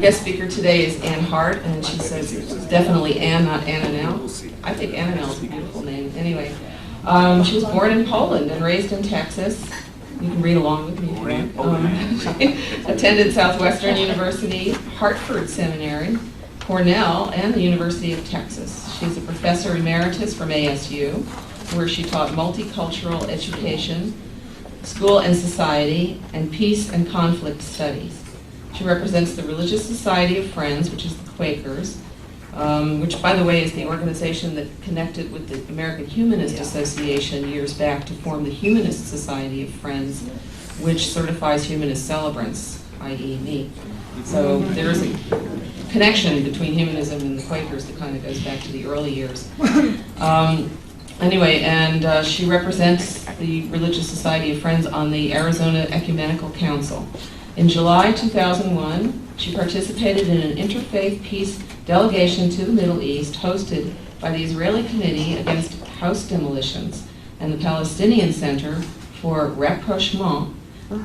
guest speaker today is Ann Hart, and she says it's definitely Ann, not Annanelle. I think Annanelle is a beautiful name. Anyway, she was born in Poland and raised in Texas. You can read along with me if you want. She attended Southwestern University, Hartford Seminary, Cornell, and the University of Texas. She's a professor emeritus from ASU, where she taught multicultural education, school and society, and peace and conflict studies. She represents the Religious Society of Friends, which is the Quakers, which, by the way, is the organization that connected with the American Humanist Association years back to form the Humanist Society of Friends, which certifies humanist celebrants, i.e. me. So there is a connection between humanism and the Quakers that kind of goes back to the early years. Anyway, and she represents the Religious Society of Friends on the Arizona Ecumenical Council. In July 2001, she participated in an interfaith peace delegation to the Middle East hosted by the Israeli Committee Against House Demolitions and the Palestinian Center for Rapprochement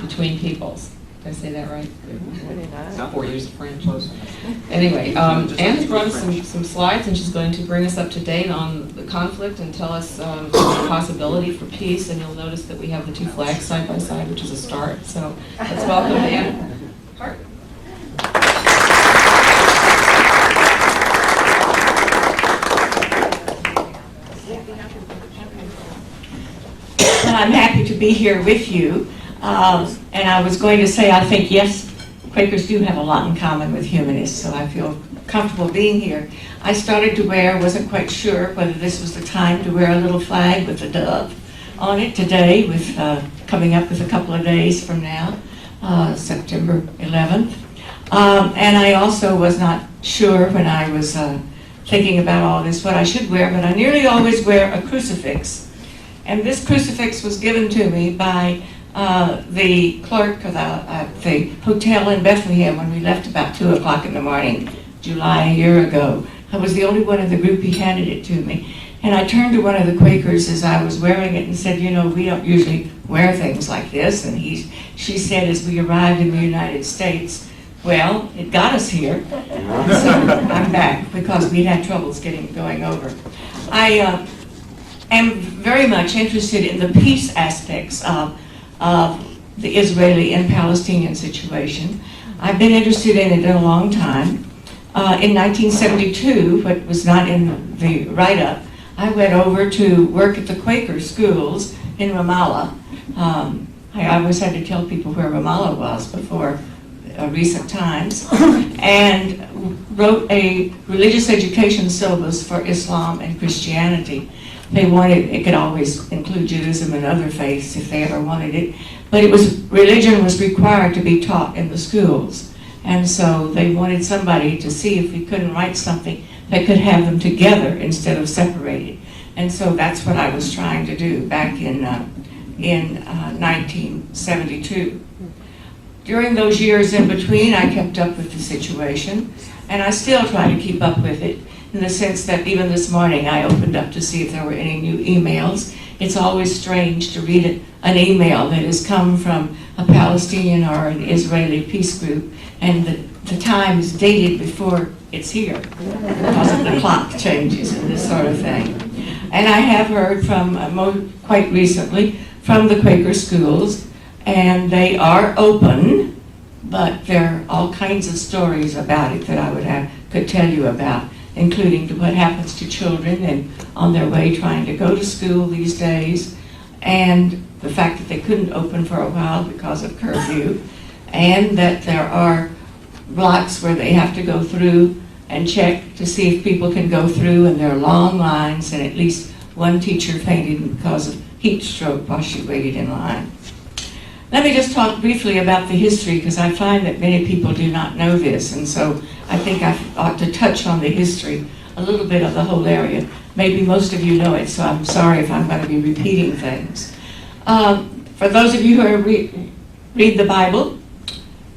Between Peoples. Did I say that right? 4 years of French. Anyway, Anne has brought us some slides, and she's going to bring us up to date on the conflict and tell us the possibility for peace. And you'll notice that we have the two flags side by side, which is a start. So let's welcome Anne Hart. I'm happy to be here with you. And I was going to say, I think, yes, Quakers do have a lot in common with humanists, so I feel comfortable being here. I started to wear, wasn't quite sure whether this was the time to wear a little flag with a dove on it today, with coming up with a couple of days from now, September 11th. And I also was not sure when I was thinking about all this what I should wear, but I nearly always wear a crucifix. And this crucifix was given to me by the clerk of the hotel in Bethlehem when we left about 2 o'clock in the morning, July a year ago. I was the only one in the group. He handed it to me. And I turned to one of the Quakers as I was wearing it and said, you know, we don't usually wear things like this. And she said, as we arrived in the United States, well, it got us here. So I'm back because we'd had troubles going over. I am very much interested in the peace aspects of the Israeli and Palestinian situation. I've been interested in it in a long time. In 1972, what was not in the write-up, I went over to work at the Quaker schools in Ramallah. I always had to tell people where Ramallah was before recent times, and wrote a religious education syllabus for Islam and Christianity. They wanted, it could always include Judaism and other faiths if they ever wanted it, but religion was required to be taught in the schools. And so they wanted somebody to see if we couldn't write something that could have them together instead of separated. And so that's what I was trying to do back in 1972. During those years in between, I kept up with the situation, and I still try to keep up with it, in the sense that even this morning I opened up to see if there were any new emails. It's always strange to read an email that has come from a Palestinian or an Israeli peace group, and the time is dated before it's here because of the clock changes and this sort of thing. And I have heard from, quite recently, from the Quaker schools, and they are open, but there are all kinds of stories about it that I could tell you about, including what happens to children and on their way trying to go to school these days, and the fact that they couldn't open for a while because of curfew, and that there are blocks where they have to go through and check to see if people can go through, and there are long lines, and at least one teacher fainted because of heat stroke while she waited in line. Let me just talk briefly about the history, because I find that many people do not know this, and so I think I ought to touch on the history, a little bit of the whole area. Maybe most of you know it, so I'm sorry if I'm going to be repeating things. For those of you who read the Bible,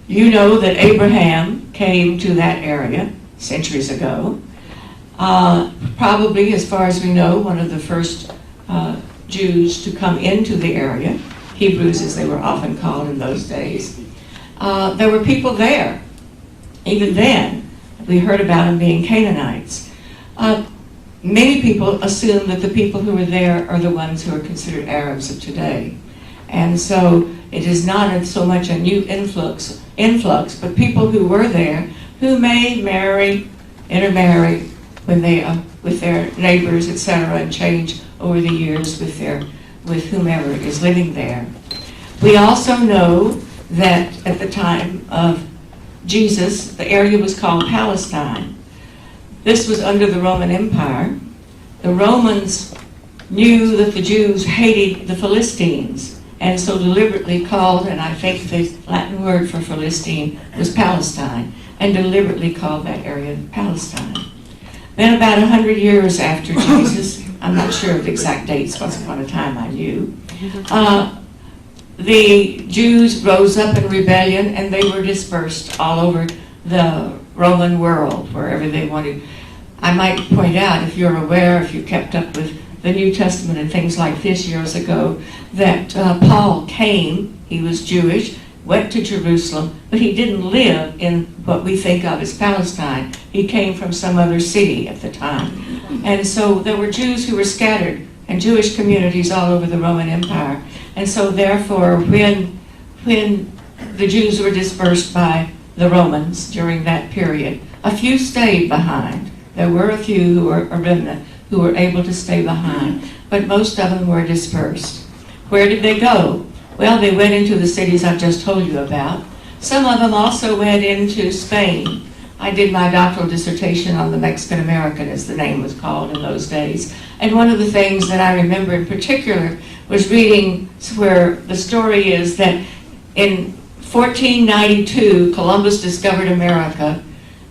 you know that Abraham came to that area centuries ago. Probably, as far as we know, one of the first Jews to come into the area, Hebrews as they were often called in those days. There were people there even then, we heard about them being Canaanites. Many people assume that the people who were there are the ones who are considered Arabs of today. And so it is not so much a new influx, but people who were there who may intermarry when they, with their neighbors, etc., and change over the years with whomever is living there. We also know that at the time of Jesus, the area was called Palestine. This was under the Roman Empire. The Romans knew that the Jews hated the Philistines, and so deliberately called, and I think the Latin word for Philistine was Palestine, and deliberately called that area Palestine. Then about 100 years after Jesus, I'm not sure of the exact dates, once upon a time I knew, the Jews rose up in rebellion and they were dispersed all over the Roman world, wherever they wanted. I might point out, if you're aware, if you kept up with the New Testament and things like this years ago, that Paul came, he was Jewish, went to Jerusalem, but he didn't live in what we think of as Palestine. He came from some other city at the time. And so there were Jews who were scattered, and Jewish communities all over the Roman Empire. And so therefore, when the Jews were dispersed by the Romans during that period, a few stayed behind. There were a few who were a remnant who were able to stay behind, but most of them were dispersed. Where did they go? Well, they went into the cities I've just told you about. Some of them also went into Spain. I did my doctoral dissertation on the Mexican American, as the name was called in those days. And one of the things that I remember in particular was reading where the story is that in 1492, Columbus discovered America,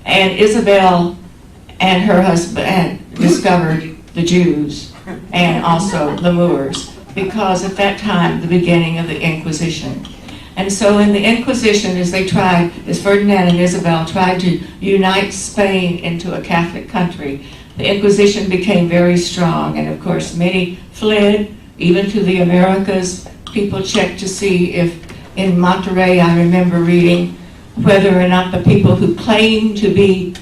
and Isabel and her husband discovered the Jews and also the Moors, because at that time, the beginning of the Inquisition. And so in the Inquisition, as Ferdinand and Isabel tried to unite Spain into a Catholic country, the Inquisition became very strong, and of course many fled, even to the Americas. People checked to see if, in Monterrey, I remember reading whether or not the people who claimed to be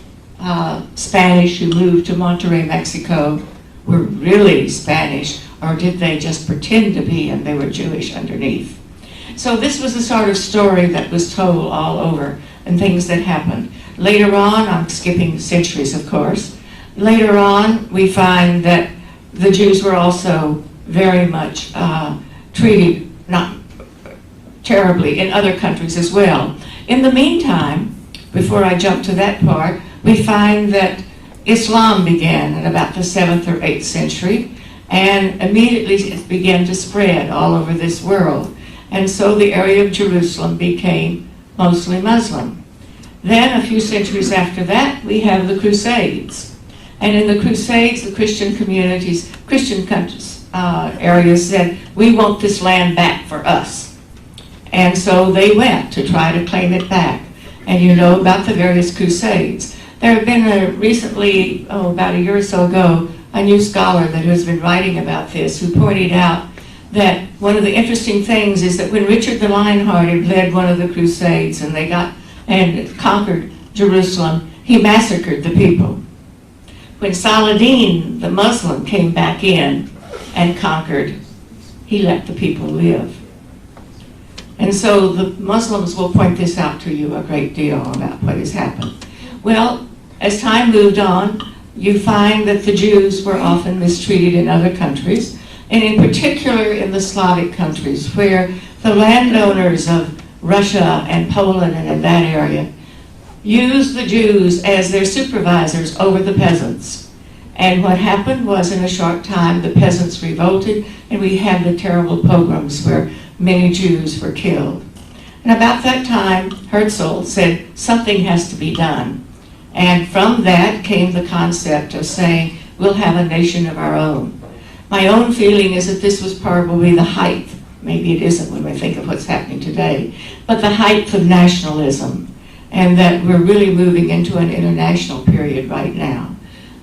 Spanish, who moved to Monterrey, Mexico, were really Spanish, or did they just pretend to be and they were Jewish underneath. So this was the sort of story that was told all over, and things that happened. Later on, I'm skipping centuries of course, later on we find that the Jews were also very much treated not terribly in other countries as well. In the meantime, before I jump to that part, we find that Islam began in about the 7th or 8th century, and immediately it began to spread all over this world. And so the area of Jerusalem became mostly Muslim. Then, a few centuries after that, we have the Crusades. And in the Crusades, the Christian communities, Christian countries, areas said, we want this land back for us. And so they went to try to claim it back. And you know about the various Crusades. There have been recently, about a year or so ago, a new scholar that has been writing about this, who pointed out that one of the interesting things is that when Richard the Lionhearted led one of the Crusades and they got and conquered Jerusalem, he massacred the people. When Saladin, the Muslim, came back in and conquered, he let the people live. And so the Muslims will point this out to you a great deal about what has happened. Well, as time moved on, you find that the Jews were often mistreated in other countries, and in particular in the Slavic countries, where the landowners of Russia and Poland and in that area used the Jews as their supervisors over the peasants. And what happened was, in a short time, the peasants revolted, and we had the terrible pogroms where many Jews were killed. And about that time, Herzl said, something has to be done. And from that came the concept of saying, we'll have a nation of our own. My own feeling is that this was probably the height, maybe it isn't when we think of what's happening today, but the height of nationalism, and that we're really moving into an international period right now.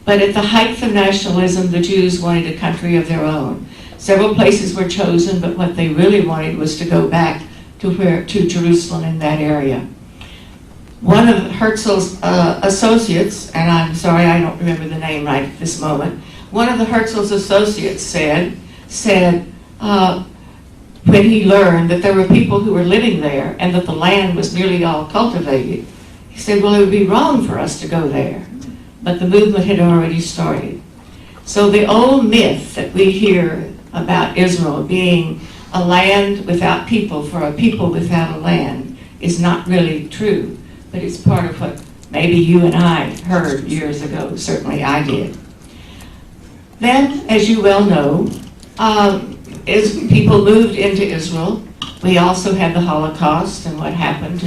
But at the height of nationalism, the Jews wanted a country of their own. Several places were chosen, but what they really wanted was to go back to Jerusalem in that area. one of Herzl's associates, and I'm sorry I don't remember the name right at this moment, one of the Herzl's associates said when he learned that there were people who were living there and that the land was nearly all cultivated, he said, well, it would be wrong for us to go there. But the movement had already started. So the old myth that we hear about Israel being a land without people for a people without a land is not really true, but it's part of what maybe you and I heard years ago. Certainly I did. Then, as you well know, as people moved into Israel, we also had the Holocaust and what happened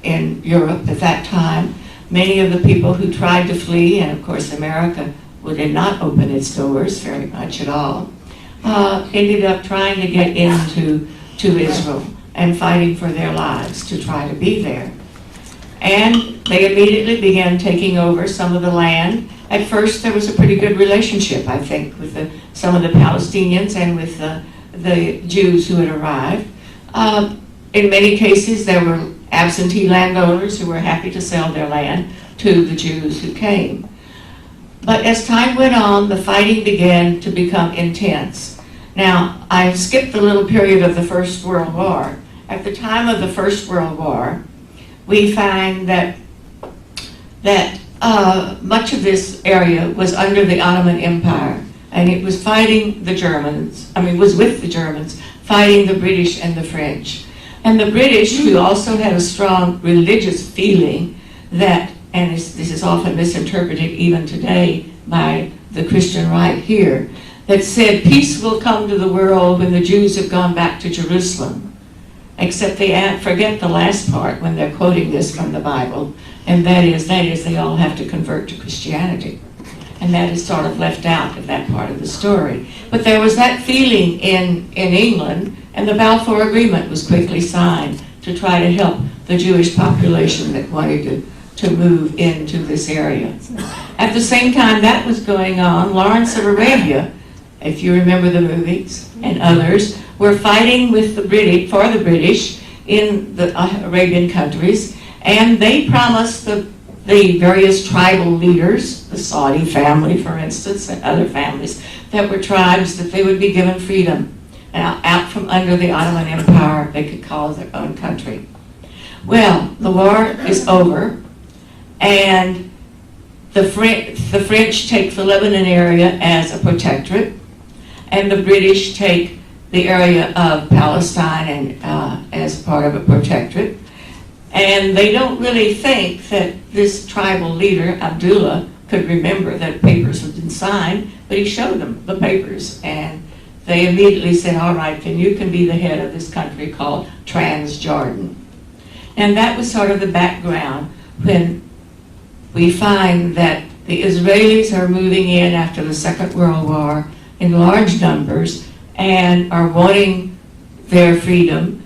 in Europe at that time. Many of the people who tried to flee, and of course America did not open its doors very much at all, ended up trying to get into Israel and fighting for their lives to try to be there. And they immediately began taking over some of the land. At first there was a pretty good relationship, I think, with some of the Palestinians and with the Jews who had arrived. In many cases there were absentee landowners who were happy to sell their land to the Jews who came. But as time went on, the fighting began to become intense. Now, I skipped the little period of the First World War. At the time of the First World War, we find that much of this area was under the Ottoman Empire, and it was fighting the Germans, was with the Germans, fighting the British and the French. And the British, who also had a strong religious feeling that, and this is often misinterpreted even today by the Christian right here, that said peace will come to the world when the Jews have gone back to Jerusalem. Except they forget the last part when they're quoting this from the Bible, and that is they all have to convert to Christianity. And that is sort of left out of that part of the story. But there was that feeling in England, and the Balfour Agreement was quickly signed to try to help the Jewish population that wanted to move into this area. At the same time that was going on, Lawrence of Arabia, if you remember the movies, and others, were fighting with the British in the Arabian countries, and they promised the various tribal leaders, the Saudi family, for instance, and other families that were tribes, that they would be given freedom. Out from under the Ottoman Empire, they could call it their own country. Well, the war is over, and the French take the Lebanon area as a protectorate, and the British take the area of Palestine and as part of a protectorate. And they don't really think that this tribal leader, Abdullah, could remember that papers had been signed, but he showed them the papers, and they immediately said, all right, then you can be the head of this country called Transjordan. And that was sort of the background when we find that the Israelis are moving in after the Second World War in large numbers and are wanting their freedom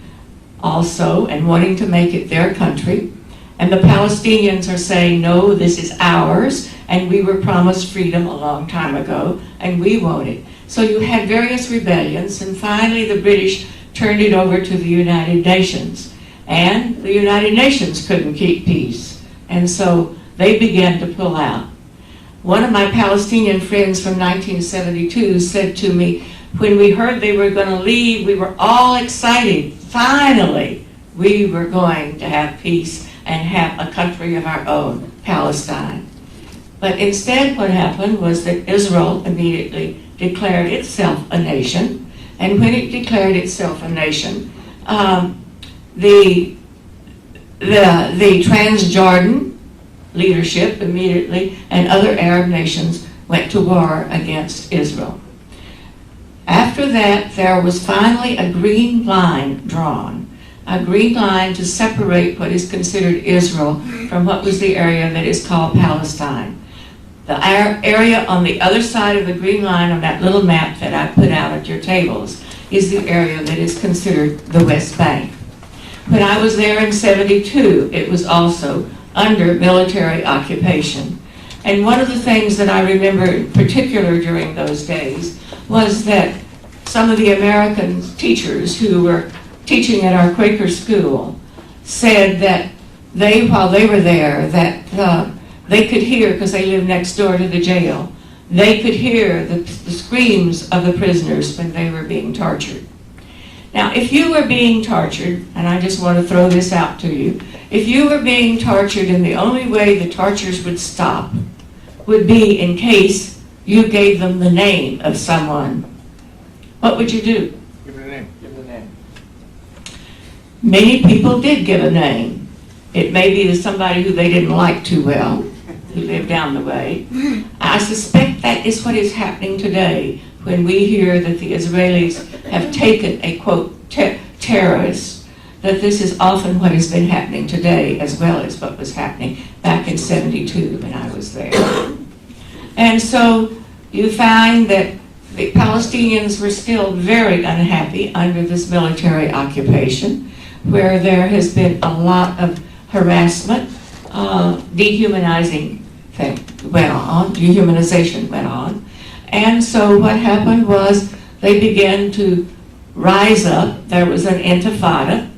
also and wanting to make it their country. And the Palestinians are saying, no, this is ours, and we were promised freedom a long time ago, and we want it. So you had various rebellions, and finally the British turned it over to the United Nations. And the United Nations couldn't keep peace, and so they began to pull out. One of my Palestinian friends from 1972 said to me, when we heard they were going to leave, we were all excited. Finally, we were going to have peace and have a country of our own, Palestine. But instead what happened was that Israel immediately declared itself a nation, and when it declared itself a nation, the Transjordan leadership immediately and other Arab nations went to war against Israel. After that, there was finally a green line drawn, a green line to separate what is considered Israel from what was the area that is called Palestine. The area on the other side of the green line on that little map that I put out at your tables is the area that is considered the West Bank. When I was there in '72, it was also under military occupation. And one of the things that I remember in particular during those days was that some of the American teachers who were teaching at our Quaker school said that while they were there, that they could hear, because they lived next door to the jail, they could hear the screams of the prisoners when they were being tortured. Now, if you were being tortured, and I just want to throw this out to you, if you were being tortured and the only way the tortures would stop would be in case you gave them the name of someone, what would you do? Give it a name. Give it a name. Many people did give a name. It may be to somebody who they didn't like too well, who lived down the way. I suspect that is what is happening today when we hear that the Israelis have taken a, quote, terrorist, that this is often what has been happening today as well as what was happening back in '72 when I was there. And so you find that the Palestinians were still very unhappy under this military occupation, where there has been a lot of harassment, dehumanizing dehumanization went on. And so what happened was they began to rise up. There was an intifada.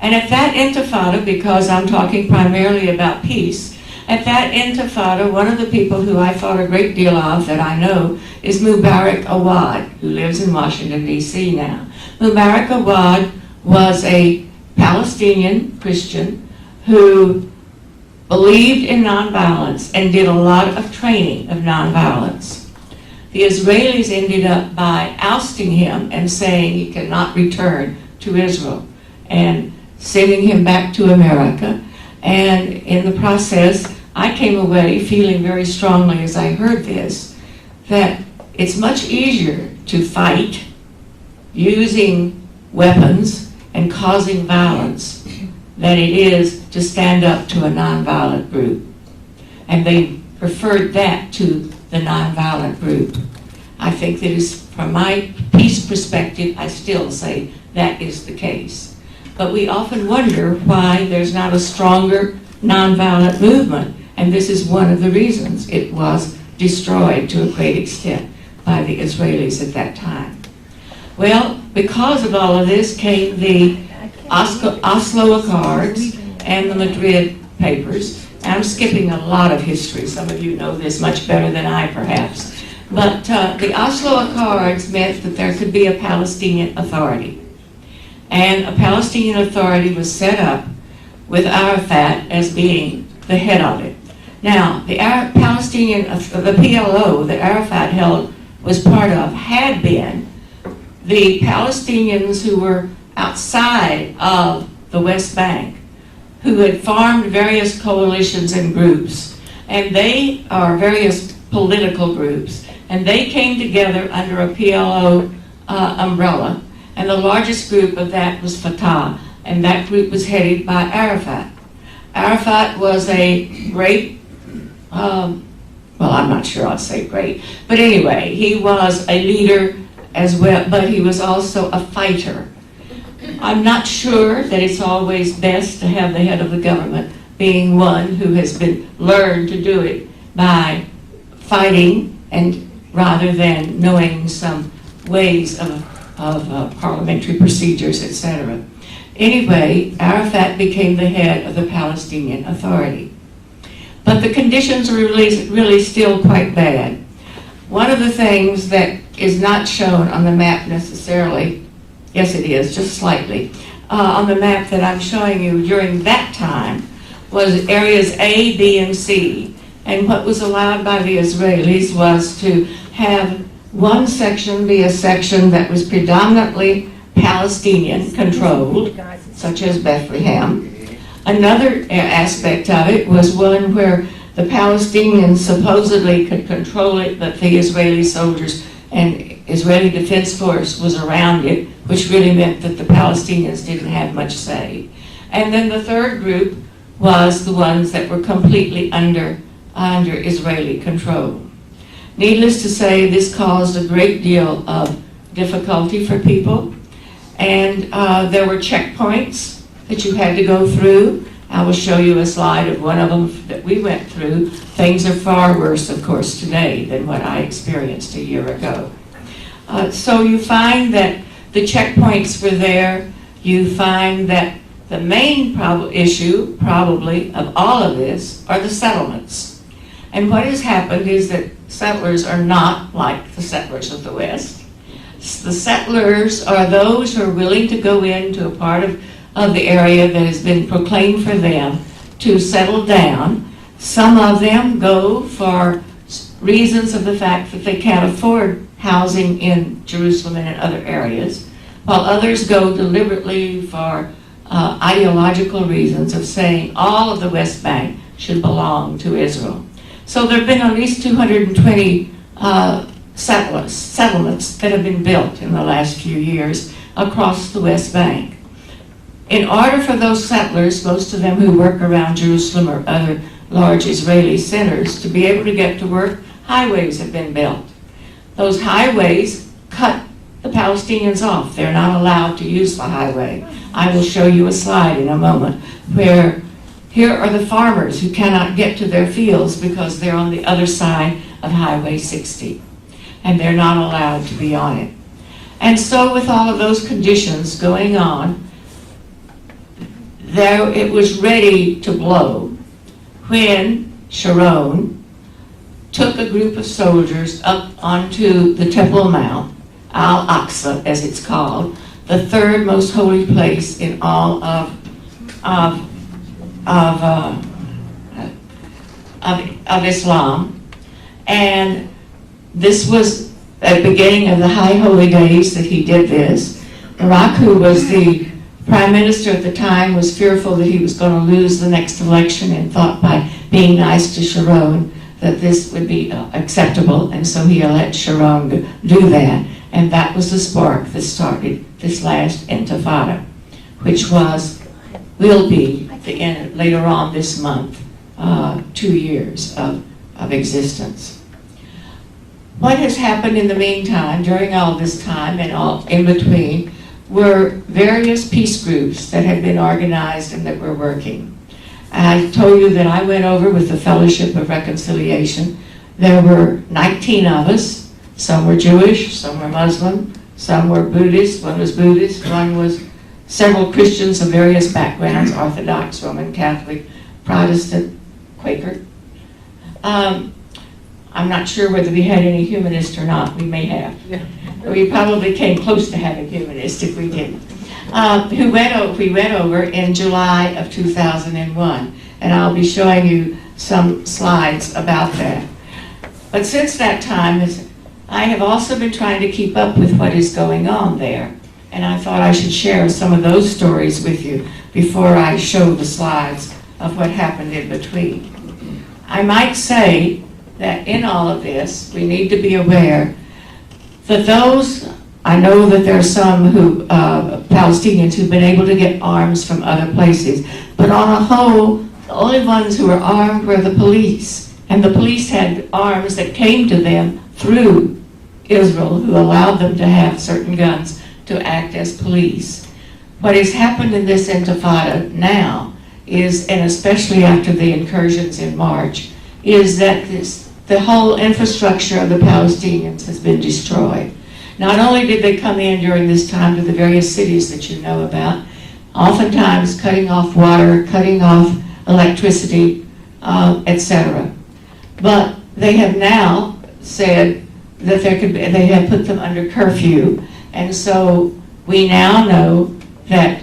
And at that intifada, because I'm talking primarily about peace, at that intifada, one of the people who I thought a great deal of that I know is Mubarak Awad, who lives in Washington, D.C. now. Mubarak Awad was a Palestinian Christian who believed in nonviolence and did a lot of training of nonviolence. The Israelis ended up by ousting him and saying he cannot return to Israel and sending him back to America. And in the process, I came away feeling very strongly as I heard this, that it's much easier to fight using weapons and causing violence than it is to stand up to a nonviolent group. And they preferred that to the nonviolent group. I think that is, from my peace perspective, I still say that is the case. But we often wonder why there's not a stronger nonviolent movement, and this is one of the reasons it was destroyed to a great extent by the Israelis at that time. Well, because of all of this came the Oslo Accords and the Madrid Papers. I'm skipping a lot of history. Some of you know this much better than I, perhaps. But the Oslo Accords meant that there could be a Palestinian Authority. And a Palestinian Authority was set up with Arafat as being the head of it. Now, the PLO that Arafat was part of had been the Palestinians who were outside of the West Bank, who had formed various coalitions and groups, and they are various political groups, and they came together under a PLO umbrella, and the largest group of that was Fatah, and that group was headed by Arafat. Arafat was a great, well, I'm not sure I'll say great, but anyway, he was a leader as well, but he was also a fighter. I'm not sure that it's always best to have the head of the government being one who has been learned to do it by fighting and rather than knowing some ways of parliamentary procedures, etc. Anyway, Arafat became the head of the Palestinian Authority. But the conditions were really still quite bad. One of the things that is not shown on the map necessarily, yes it is, just slightly, on the map that I'm showing you during that time was areas A, B, and C. And what was allowed by the Israelis was to have one section be a section that was predominantly Palestinian controlled, such as Bethlehem. Another aspect of it was one where the Palestinians supposedly could control it, but the Israeli soldiers and Israeli Defense Force was around it, which really meant that the Palestinians didn't have much say. And then the third group was the ones that were completely under Israeli control. Needless to say, this caused a great deal of difficulty for people, and there were checkpoints that you had to go through. I will show you a slide of one of them that we went through. Things are far worse, of course, today than what I experienced a year ago. So you find that the checkpoints were there. You find that The main issue, probably, of all of this are the settlements. And what has happened is that settlers are not like the settlers of the West. The settlers are those who are willing to go into a part of the area that has been proclaimed for them to settle down. Some of them go for reasons of the fact that they can't afford housing in Jerusalem and in other areas, while others go deliberately for ideological reasons of saying all of the West Bank should belong to Israel. So there have been at least 220 settlements that have been built in the last few years across the West Bank. In order for those settlers, most of them who work around Jerusalem or other large Israeli centers, to be able to get to work, highways have been built. Those highways cut the Palestinians off. They're not allowed to use the highway. I will show you a slide in a moment where here are the farmers who cannot get to their fields because they're on the other side of Highway 60, and they're not allowed to be on it. And so with all of those conditions going on, it was ready to blow when Sharon took a group of soldiers up onto the Temple Mount, Al-Aqsa as it's called, the third most holy place in all of Islam. And this was at the beginning of the high holy days that he did this. Barak, who was the prime minister at the time, was fearful that he was going to lose the next election and thought by being nice to Sharon that this would be acceptable, and so he let Sharon do that. And that was the spark that started this last intifada, which will be the end later on this month, 2 years of existence. What has happened in the meantime, during all this time and all in between, were various peace groups that had been organized and that were working. I told you that I went over with the Fellowship of Reconciliation. There were 19 of us. Some were Jewish, some were Muslim, some were Buddhist. One was Buddhist, one was several Christians of various backgrounds, Orthodox, Roman Catholic, Protestant, Quaker. I'm not sure whether we had any humanist or not. We may have. Yeah. We probably came close to having humanist if we didn't. We went over in July of 2001, and I'll be showing you some slides about that. But since that time, I have also been trying to keep up with what is going on there, and I thought I should share some of those stories with you before I show the slides of what happened in between. I might say that in all of this, we need to be aware that I know that there are some Palestinians who've been able to get arms from other places, but on a whole, the only ones who were armed were the police. And the police had arms that came to them through Israel, who allowed them to have certain guns to act as police. What has happened in this intifada now is, and especially after the incursions in March, is that the whole infrastructure of the Palestinians has been destroyed. Not only did they come in during this time to the various cities that you know about, oftentimes cutting off water, cutting off electricity, etc. But they have now said that they have put them under curfew, and so we now know that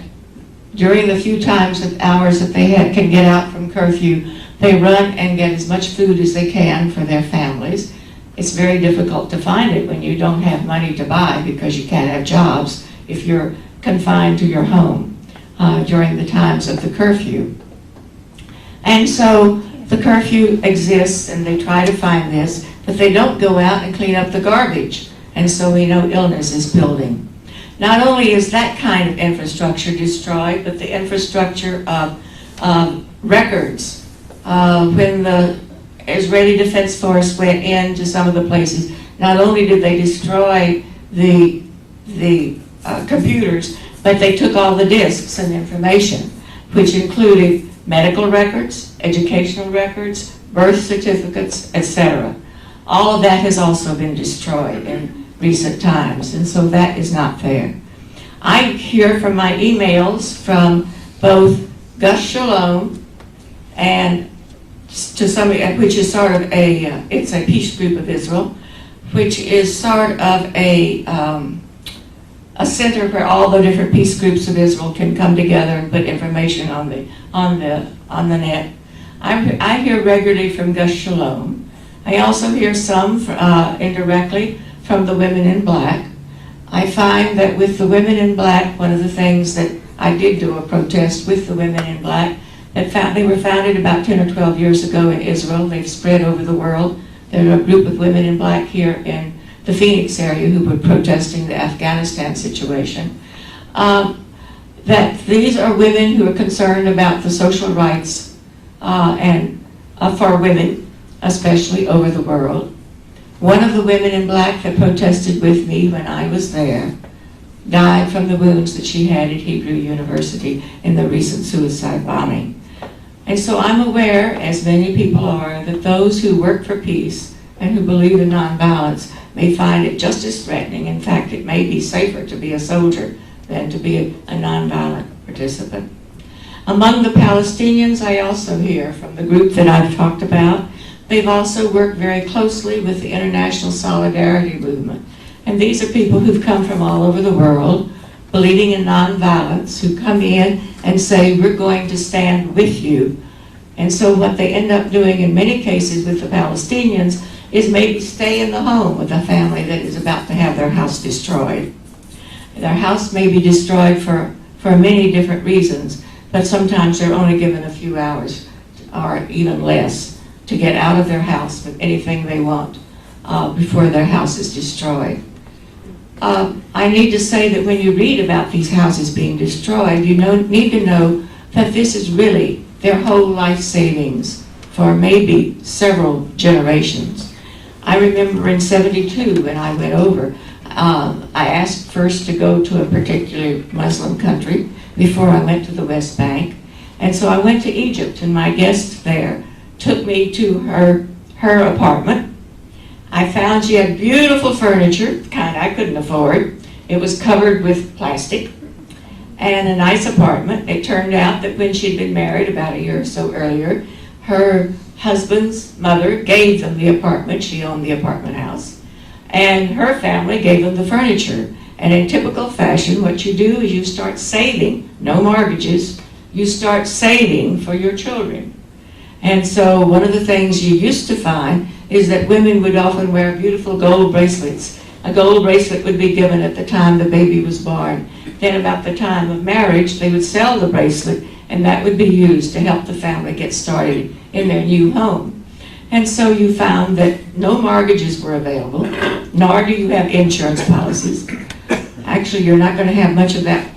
during the few hours that they can get out from curfew, they run and get as much food as they can for their families. It's very difficult to find it when you don't have money to buy because you can't have jobs if you're confined to your home during the times of the curfew. And so the curfew exists and they try to find this, but they don't go out and clean up the garbage. And so we know illness is building. Not only is that kind of infrastructure destroyed, but the infrastructure of records. When the Israeli Defense Force went into some of the places, not only did they destroy the computers, but they took all the disks and information, which included medical records, educational records, birth certificates, etc. All of that has also been destroyed in recent times, and so that is not fair. I hear from my emails from both Gus Shalom and to some, which is sort of it's a peace group of Israel, which is sort of a center where all the different peace groups of Israel can come together and put information on the net. I hear regularly from Gus Shalom. I also hear some indirectly from the Women in Black. I find that with the Women in Black, one of the things that I did do a protest with the Women in Black, they were founded about 10 or 12 years ago in Israel. They've spread over the world. They're a group of women in black here in the Phoenix area who were protesting the Afghanistan situation. That these are women who are concerned about the social rights and for women, especially over the world. One of the women in black that protested with me when I was there died from the wounds that she had at Hebrew University in the recent suicide bombing. And so I'm aware, as many people are, that those who work for peace and who believe in nonviolence may find it just as threatening. In fact, it may be safer to be a soldier than to be a nonviolent participant. Among the Palestinians, I also hear from the group that I've talked about, they've also worked very closely with the International Solidarity Movement. And these are people who've come from all over the world, believing in nonviolence, who come in and say, we're going to stand with you. And so what they end up doing in many cases with the Palestinians is maybe stay in the home with a family that is about to have their house destroyed. Their house may be destroyed for many different reasons, but sometimes they're only given a few hours or even less to get out of their house with anything they want before their house is destroyed. I need to say that when you read about these houses being destroyed, you need to know that this is really their whole life savings for maybe several generations. I remember in '72 when I went over, I asked first to go to a particular Muslim country before I went to the West Bank. And so I went to Egypt, and my guest there took me to her apartment. I found she had beautiful furniture, the kind I couldn't afford. It was covered with plastic, and a nice apartment. It turned out that when she'd been married about a year or so earlier, her husband's mother gave them the apartment. She owned the apartment house, and her family gave them the furniture. And in typical fashion, what you do is you start saving, no mortgages, you start saving for your children. And so one of the things you used to find is that women would often wear beautiful gold bracelets. A gold bracelet would be given at the time the baby was born. Then about the time of marriage, they would sell the bracelet, and that would be used to help the family get started in their new home. And so you found that no mortgages were available, nor do you have insurance policies. Actually, you're not going to have much of that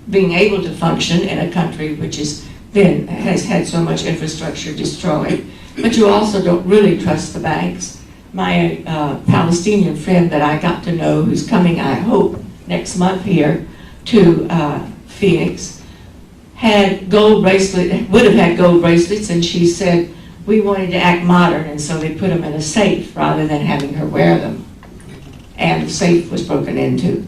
being able to function in a country which has had so much infrastructure destroyed. But you also don't really trust the banks. My Palestinian friend that I got to know, who's coming, I hope, next month here to Phoenix, had gold bracelet, would have had gold bracelets, and she said, we wanted to act modern, and so they put them in a safe rather than having her wear them. And the safe was broken into.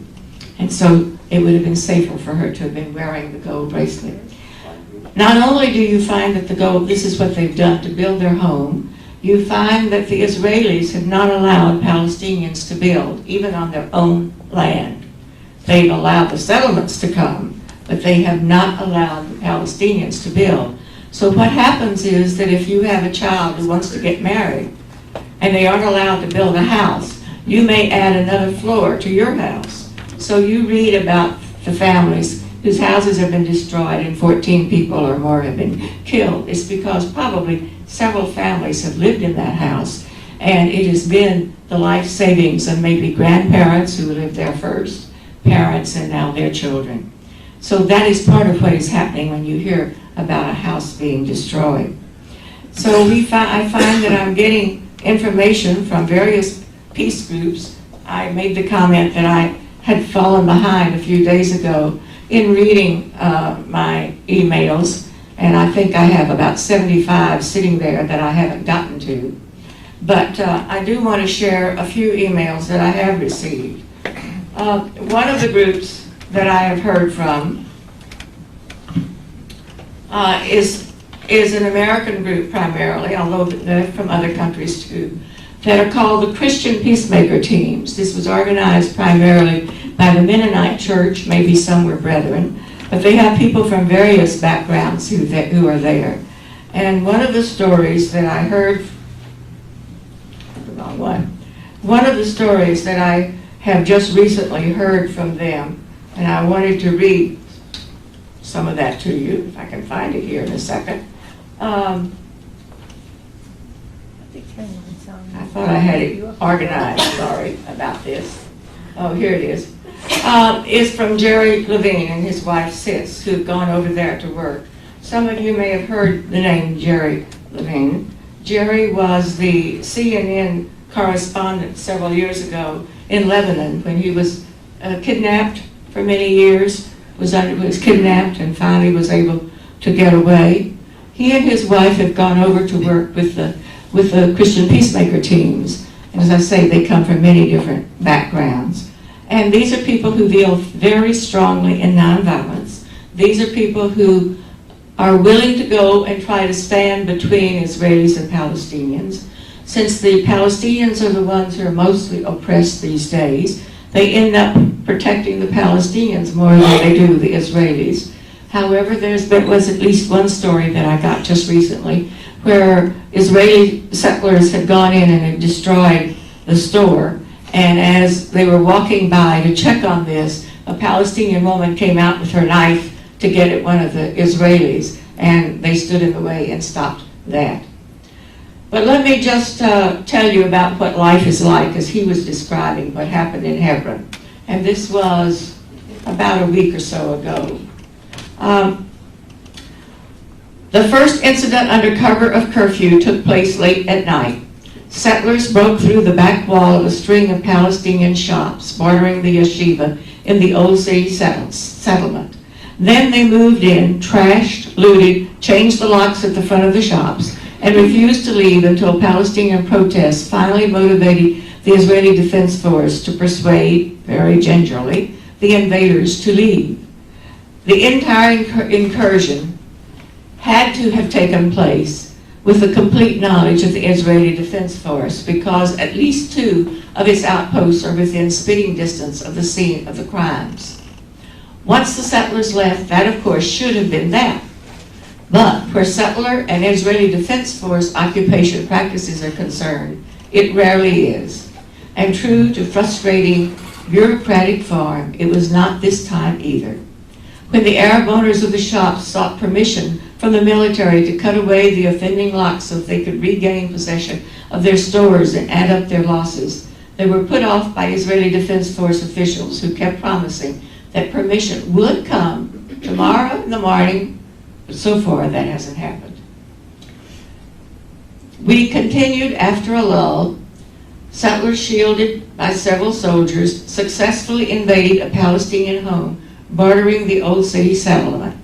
And so it would have been safer for her to have been wearing the gold bracelet. Not only do you find that the gold, this is what they've done to build their home, you find that the Israelis have not allowed Palestinians to build, even on their own land. They've allowed the settlements to come, but they have not allowed the Palestinians to build. So what happens is that if you have a child who wants to get married, and they aren't allowed to build a house, you may add another floor to your house. So you read about the families whose houses have been destroyed and 14 people or more have been killed. It's because probably several families have lived in that house, and it has been the life savings of maybe grandparents who lived there first, parents, and now their children. So that is part of what is happening when you hear about a house being destroyed. So I find that I'm getting information from various peace groups. I made the comment that I had fallen behind a few days ago in reading my emails, and I think I have about 75 sitting there that I haven't gotten to. But I do want to share a few emails that I have received. One of the groups that I have heard from is an American group primarily, although they're from other countries too, that are called the Christian Peacemaker Teams. This was organized primarily by the Mennonite Church, maybe some were Brethren, but they have people from various backgrounds who are there. And one of the stories that I heard, the wrong one of the stories that I have just recently heard from them, and I wanted to read some of that to you, if I can find it here in a second. I thought I had it organized, sorry about this. Oh, here it is. It's from Jerry Levine and his wife Sis, who've gone over there to work. Some of you may have heard the name Jerry Levine. Jerry was the CNN correspondent several years ago in Lebanon when he was kidnapped for many years, was kidnapped and finally was able to get away. He and his wife have gone over to work with the Christian Peacemaker Teams. And as I say, they come from many different backgrounds. And these are people who deal very strongly in nonviolence. These are people who are willing to go and try to stand between Israelis and Palestinians. Since the Palestinians are the ones who are mostly oppressed these days, they end up protecting the Palestinians more than they do the Israelis. However, there was at least one story that I got just recently where Israeli settlers had gone in and had destroyed the store, and as they were walking by to check on this, a Palestinian woman came out with her knife to get at one of the Israelis, and they stood in the way and stopped that. But let me just tell you about what life is like as he was describing what happened in Hebron. And this was about a week or so ago. The first incident under cover of curfew took place late at night. Settlers broke through the back wall of a string of Palestinian shops bordering the yeshiva in the Old City settlement. Then they moved in, trashed, looted, changed the locks at the front of the shops, and refused to leave until Palestinian protests finally motivated the Israeli Defense Force to persuade, very gingerly, the invaders to leave. The entire incursion had to have taken place with the complete knowledge of the Israeli Defense Force because at least 2 of its outposts are within spitting distance of the scene of the crimes. Once the settlers left, that of course should have been that. But where settler and Israeli Defense Force occupation practices are concerned, it rarely is. And true to frustrating bureaucratic form, it was not this time either. When the Arab owners of the shops sought permission from the military to cut away the offending locks so that they could regain possession of their stores and add up their losses, they were put off by Israeli Defense Force officials who kept promising that permission would come tomorrow in the morning, but so far that hasn't happened. We continued after a lull. Settlers shielded by several soldiers successfully invaded a Palestinian home bordering the Old City settlement.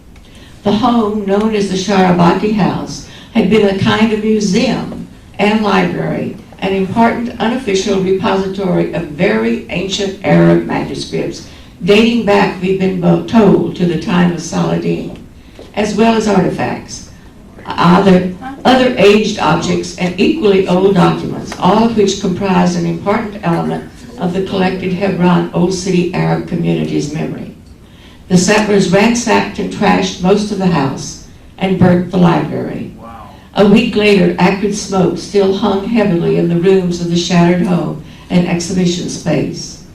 The home, known as the Sharabaki House, had been a kind of museum and library, an important unofficial repository of very ancient Arab manuscripts dating back, we've been told, to the time of Saladin, as well as artifacts, other aged objects, and equally old documents, all of which comprise an important element of the collected Hebron Old City Arab community's memory. The settlers ransacked and trashed most of the house and burnt the library. Wow. A week later, acrid smoke still hung heavily in the rooms of the shattered home and exhibition space.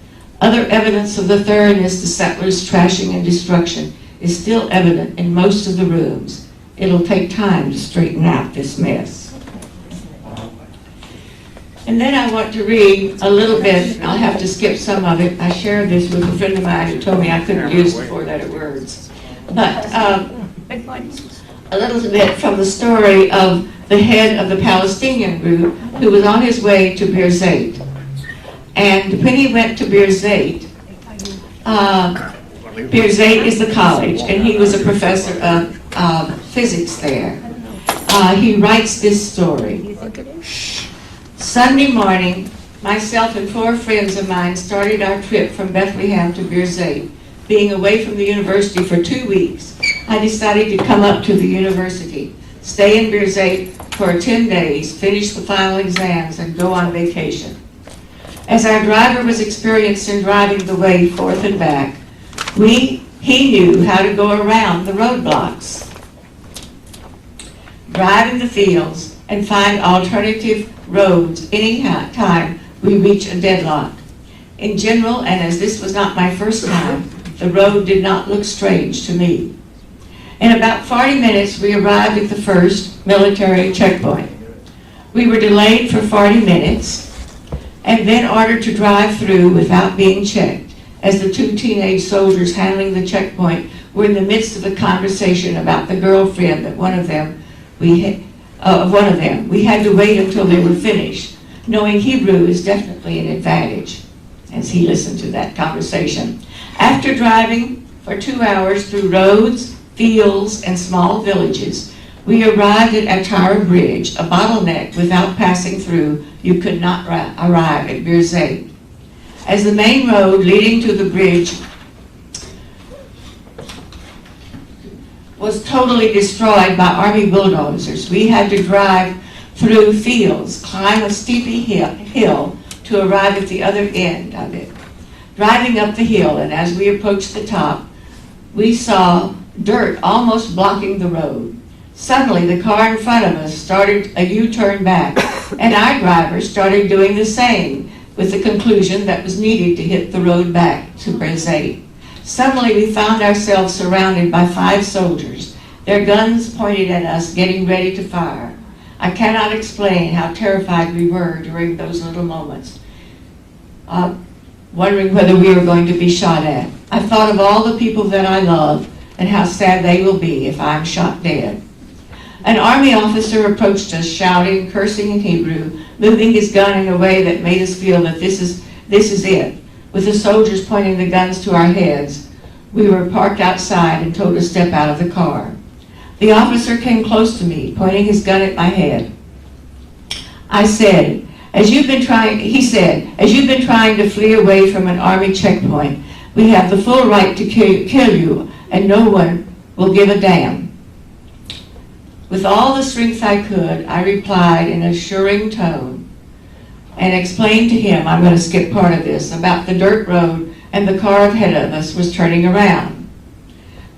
Other evidence of the thoroughness of the settlers' trashing and destruction is still evident in most of the rooms. It'll take time to straighten out this mess. And then I want to read a little bit. I'll have to skip some of it. I shared this with a friend of mine who told me I couldn't use the 4-letter words. But a little bit from the story of the head of the Palestinian group who was on his way to Birzeit. And when he went to Birzeit, Birzeit is the college, and he was a professor of physics there. He writes this story. Sunday morning, myself and 4 friends of mine started our trip from Bethlehem to Birzeit. Being away from the university for 2 weeks, I decided to come up to the university, stay in Birzeit for 10 days, finish the final exams, and go on vacation. As our driver was experienced in driving the way forth and back, he knew how to go around the roadblocks, drive in the fields, and find alternative roads any time we reach a deadlock. In general, and as this was not my first time, the road did not look strange to me. In about 40 minutes, we arrived at the first military checkpoint. We were delayed for 40 minutes and then ordered to drive through without being checked, as the two teenage soldiers handling the checkpoint were in the midst of a conversation about the girlfriend that one of them. We had to wait until they were finished. Knowing Hebrew is definitely an advantage, as he listened to that conversation. After driving for 2 hours through roads, fields, and small villages, we arrived at Atara Bridge, a bottleneck without passing through. You could not arrive at Birzeit. As the main road leading to the bridge was totally destroyed by army bulldozers, we had to drive through fields, climb a steep hill to arrive at the other end of it. Driving up the hill, and as we approached the top, we saw dirt almost blocking the road. Suddenly, the car in front of us started a U-turn back, and our driver started doing the same, with the conclusion that was needed to hit the road back to Birzeit. Suddenly, we found ourselves surrounded by 5 soldiers, their guns pointed at us, getting ready to fire. I cannot explain how terrified we were during those little moments, wondering whether we were going to be shot at. I thought of all the people that I love and how sad they will be if I'm shot dead. An army officer approached us, shouting, cursing in Hebrew, moving his gun in a way that made us feel that this is it. With the soldiers pointing the guns to our heads, we were parked outside and told to step out of the car. The officer came close to me, pointing his gun at my head. He said, as you've been trying to flee away from an army checkpoint, we have the full right to kill you, and no one will give a damn. With all the strength I could, I replied in an assuring tone and explained to him, I'm going to skip part of this, about the dirt road and the car ahead of us was turning around.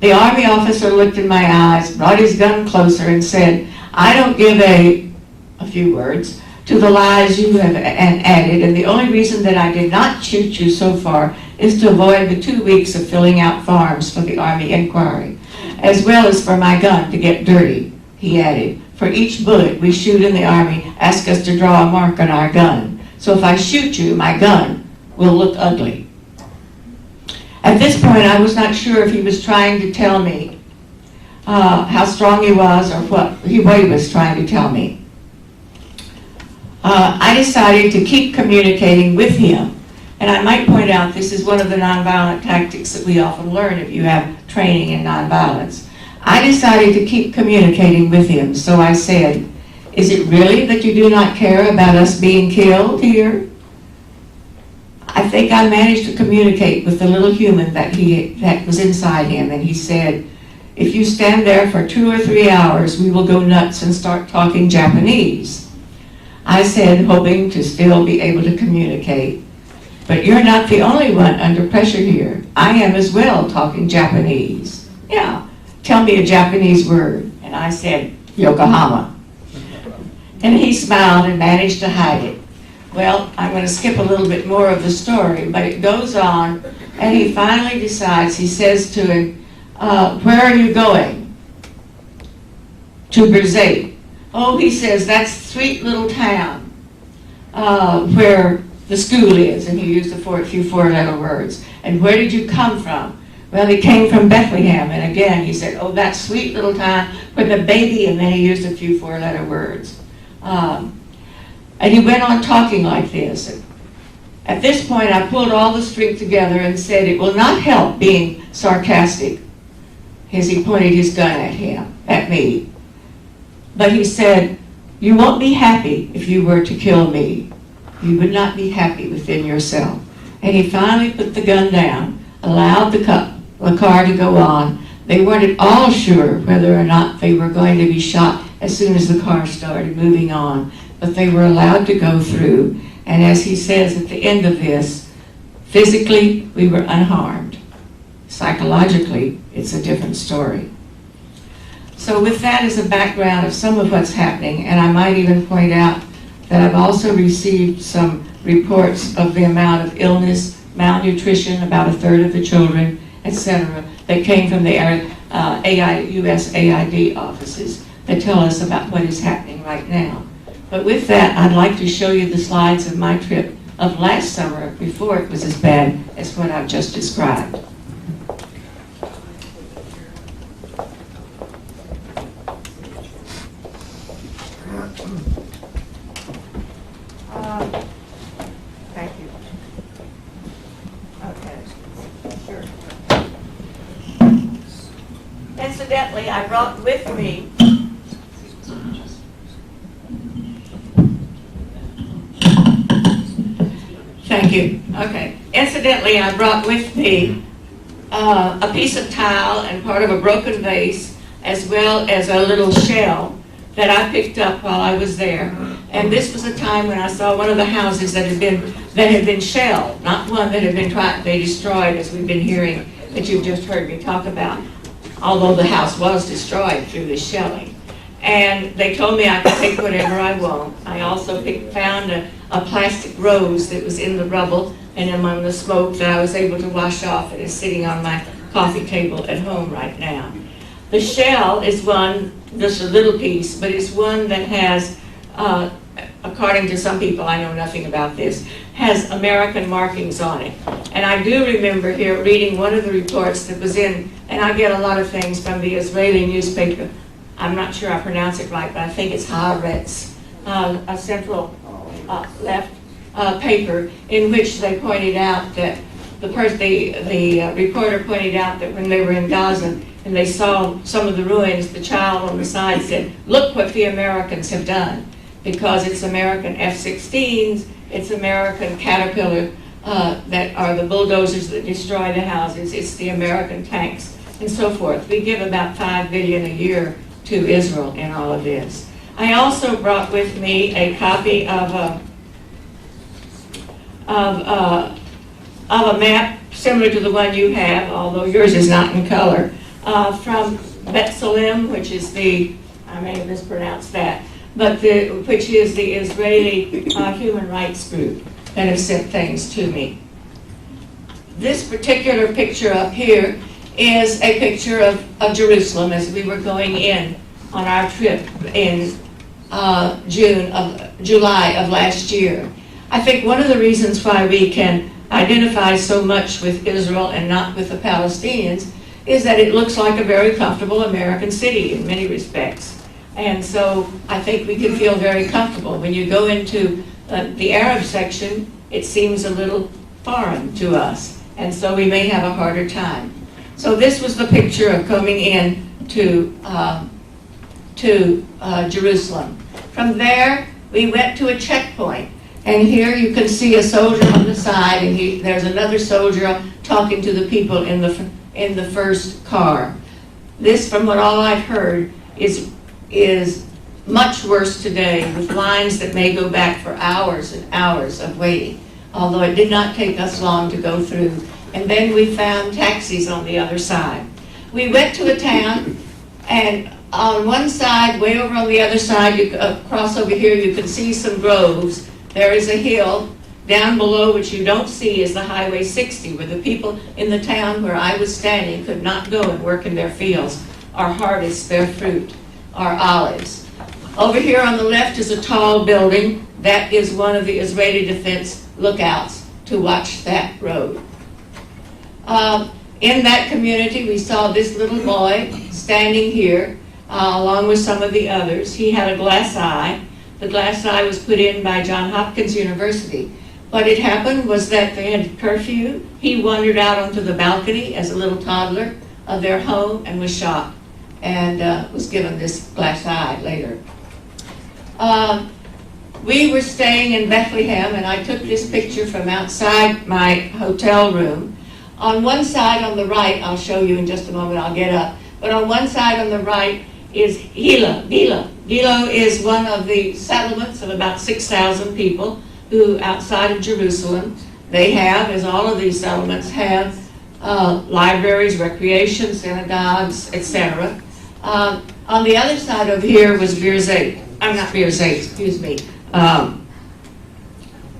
The army officer looked in my eyes, brought his gun closer, and said, I don't give a few words to the lies you have added, and the only reason that I did not shoot you so far is to avoid the 2 weeks of filling out forms for the Army inquiry, as well as for my gun to get dirty, he added. For each bullet we shoot in the Army, ask us to draw a mark on our gun. So if I shoot you, my gun will look ugly. At this point, I was not sure if he was trying to tell me how strong he was or what he was trying to tell me. I decided to keep communicating with him. And I might point out this is one of the nonviolent tactics that we often learn if you have training in nonviolence. I decided to keep communicating with him, so I said, is it really that you do not care about us being killed here? I think I managed to communicate with the little human that was inside him, and he said, if you stand there for 2 or 3 hours, we will go nuts and start talking Japanese. I said, hoping to still be able to communicate, but you're not the only one under pressure here. I am as well talking Japanese. Yeah, tell me a Japanese word. And I said, Yokohama. And he smiled and managed to hide it. Well, I'm going to skip a little bit more of the story, but it goes on, and he finally decides, he says to him, where are you going? To Birzeit. Oh, he says, that's a sweet little town where the school is, and he used a few 4-letter words. And where did you come from? Well, he came from Bethlehem, and again he said, oh, that sweet little town where the baby, and then he used a few 4-letter words. And he went on talking like this. At this point, I pulled all the strength together and said, it will not help being sarcastic, as he pointed his gun at me. But he said, you won't be happy if you were to kill me. You would not be happy within yourself. And he finally put the gun down, allowed the car to go on. They weren't at all sure whether or not they were going to be shot as soon as the car started moving on, but they were allowed to go through. And as he says at the end of this, physically, we were unharmed. Psychologically, it's a different story. So with that as a background of some of what's happening, and I might even point out that I've also received some reports of the amount of illness, malnutrition, about a third of the children, etc., that came from the USAID offices that tell us about what is happening right now. But with that, I'd like to show you the slides of my trip of last summer before it was as bad as what I've just described. Thank you. Okay, sure. Incidentally, I brought with me Thank you. Okay. Incidentally, I brought with me a piece of tile and part of a broken vase, as well as a little shell that I picked up while I was there. And this was a time when I saw one of the houses that had been shelled, not one that had been destroyed, as we've been hearing that you've just heard me talk about. Although the house was destroyed through the shelling. And they told me I could take whatever I want. I also found a plastic rose that was in the rubble and among the smoke that I was able to wash off. It is sitting on my coffee table at home right now. The shell is one, just a little piece, but it's one that has, according to some people, I know nothing about this, has American markings on it. And I do remember here reading one of the reports that was in, and I get a lot of things from the Israeli newspaper. I'm not sure I pronounce it right, but I think it's Haaretz, a central left paper, in which they pointed out that the reporter pointed out that when they were in Gaza and they saw some of the ruins, the child on the side said, "Look what the Americans have done," because it's American F-16s, it's American Caterpillar that are the bulldozers that destroy the houses, it's the American tanks, and so forth. We give about $5 billion a year to Israel in all of this. I also brought with me a copy of a map similar to the one you have, although yours is not in color, from B'Tselem, which is I may have mispronounced that, but which is the Israeli human rights group that have sent things to me. This particular picture up here is a picture of Jerusalem as we were going in on our trip in July of last year. I think one of the reasons why we can identify so much with Israel and not with the Palestinians is that it looks like a very comfortable American city in many respects. And so I think we can feel very comfortable. When you go into the Arab section, it seems a little foreign to us, and so we may have a harder time. So this was the picture of coming in to Jerusalem. From there, we went to a checkpoint, and here you can see a soldier on the side, and there's another soldier talking to the people in the first car. This, from what all I've heard, is much worse today, with lines that may go back for hours and hours of waiting, although it did not take us long to go through. And then we found taxis on the other side. We went to a town, and on one side, way over on the other side, you cross over here, you can see some groves. There is a hill. Down below, which you don't see, is the Highway 60, where the people in the town where I was standing could not go and work in their fields or harvest their fruit or olives. Over here on the left is a tall building. That is one of the Israeli Defense lookouts to watch that road. In that community, we saw this little boy standing here, along with some of the others. He had a glass eye. The glass eye was put in by Johns Hopkins University. What had happened was that they had curfew. He wandered out onto the balcony as a little toddler of their home and was shot, and was given this glass eye later. We were staying in Bethlehem, and I took this picture from outside my hotel room On one side on the right, I'll show you in just a moment, I'll get up, but on one side on the right is Gilo. Gilo is one of the settlements of about 6,000 people who outside of Jerusalem, they have, as all of these settlements have, libraries, recreation, synagogues, etc. On the other side of here was Birzeit. I'm not Birzeit, excuse me.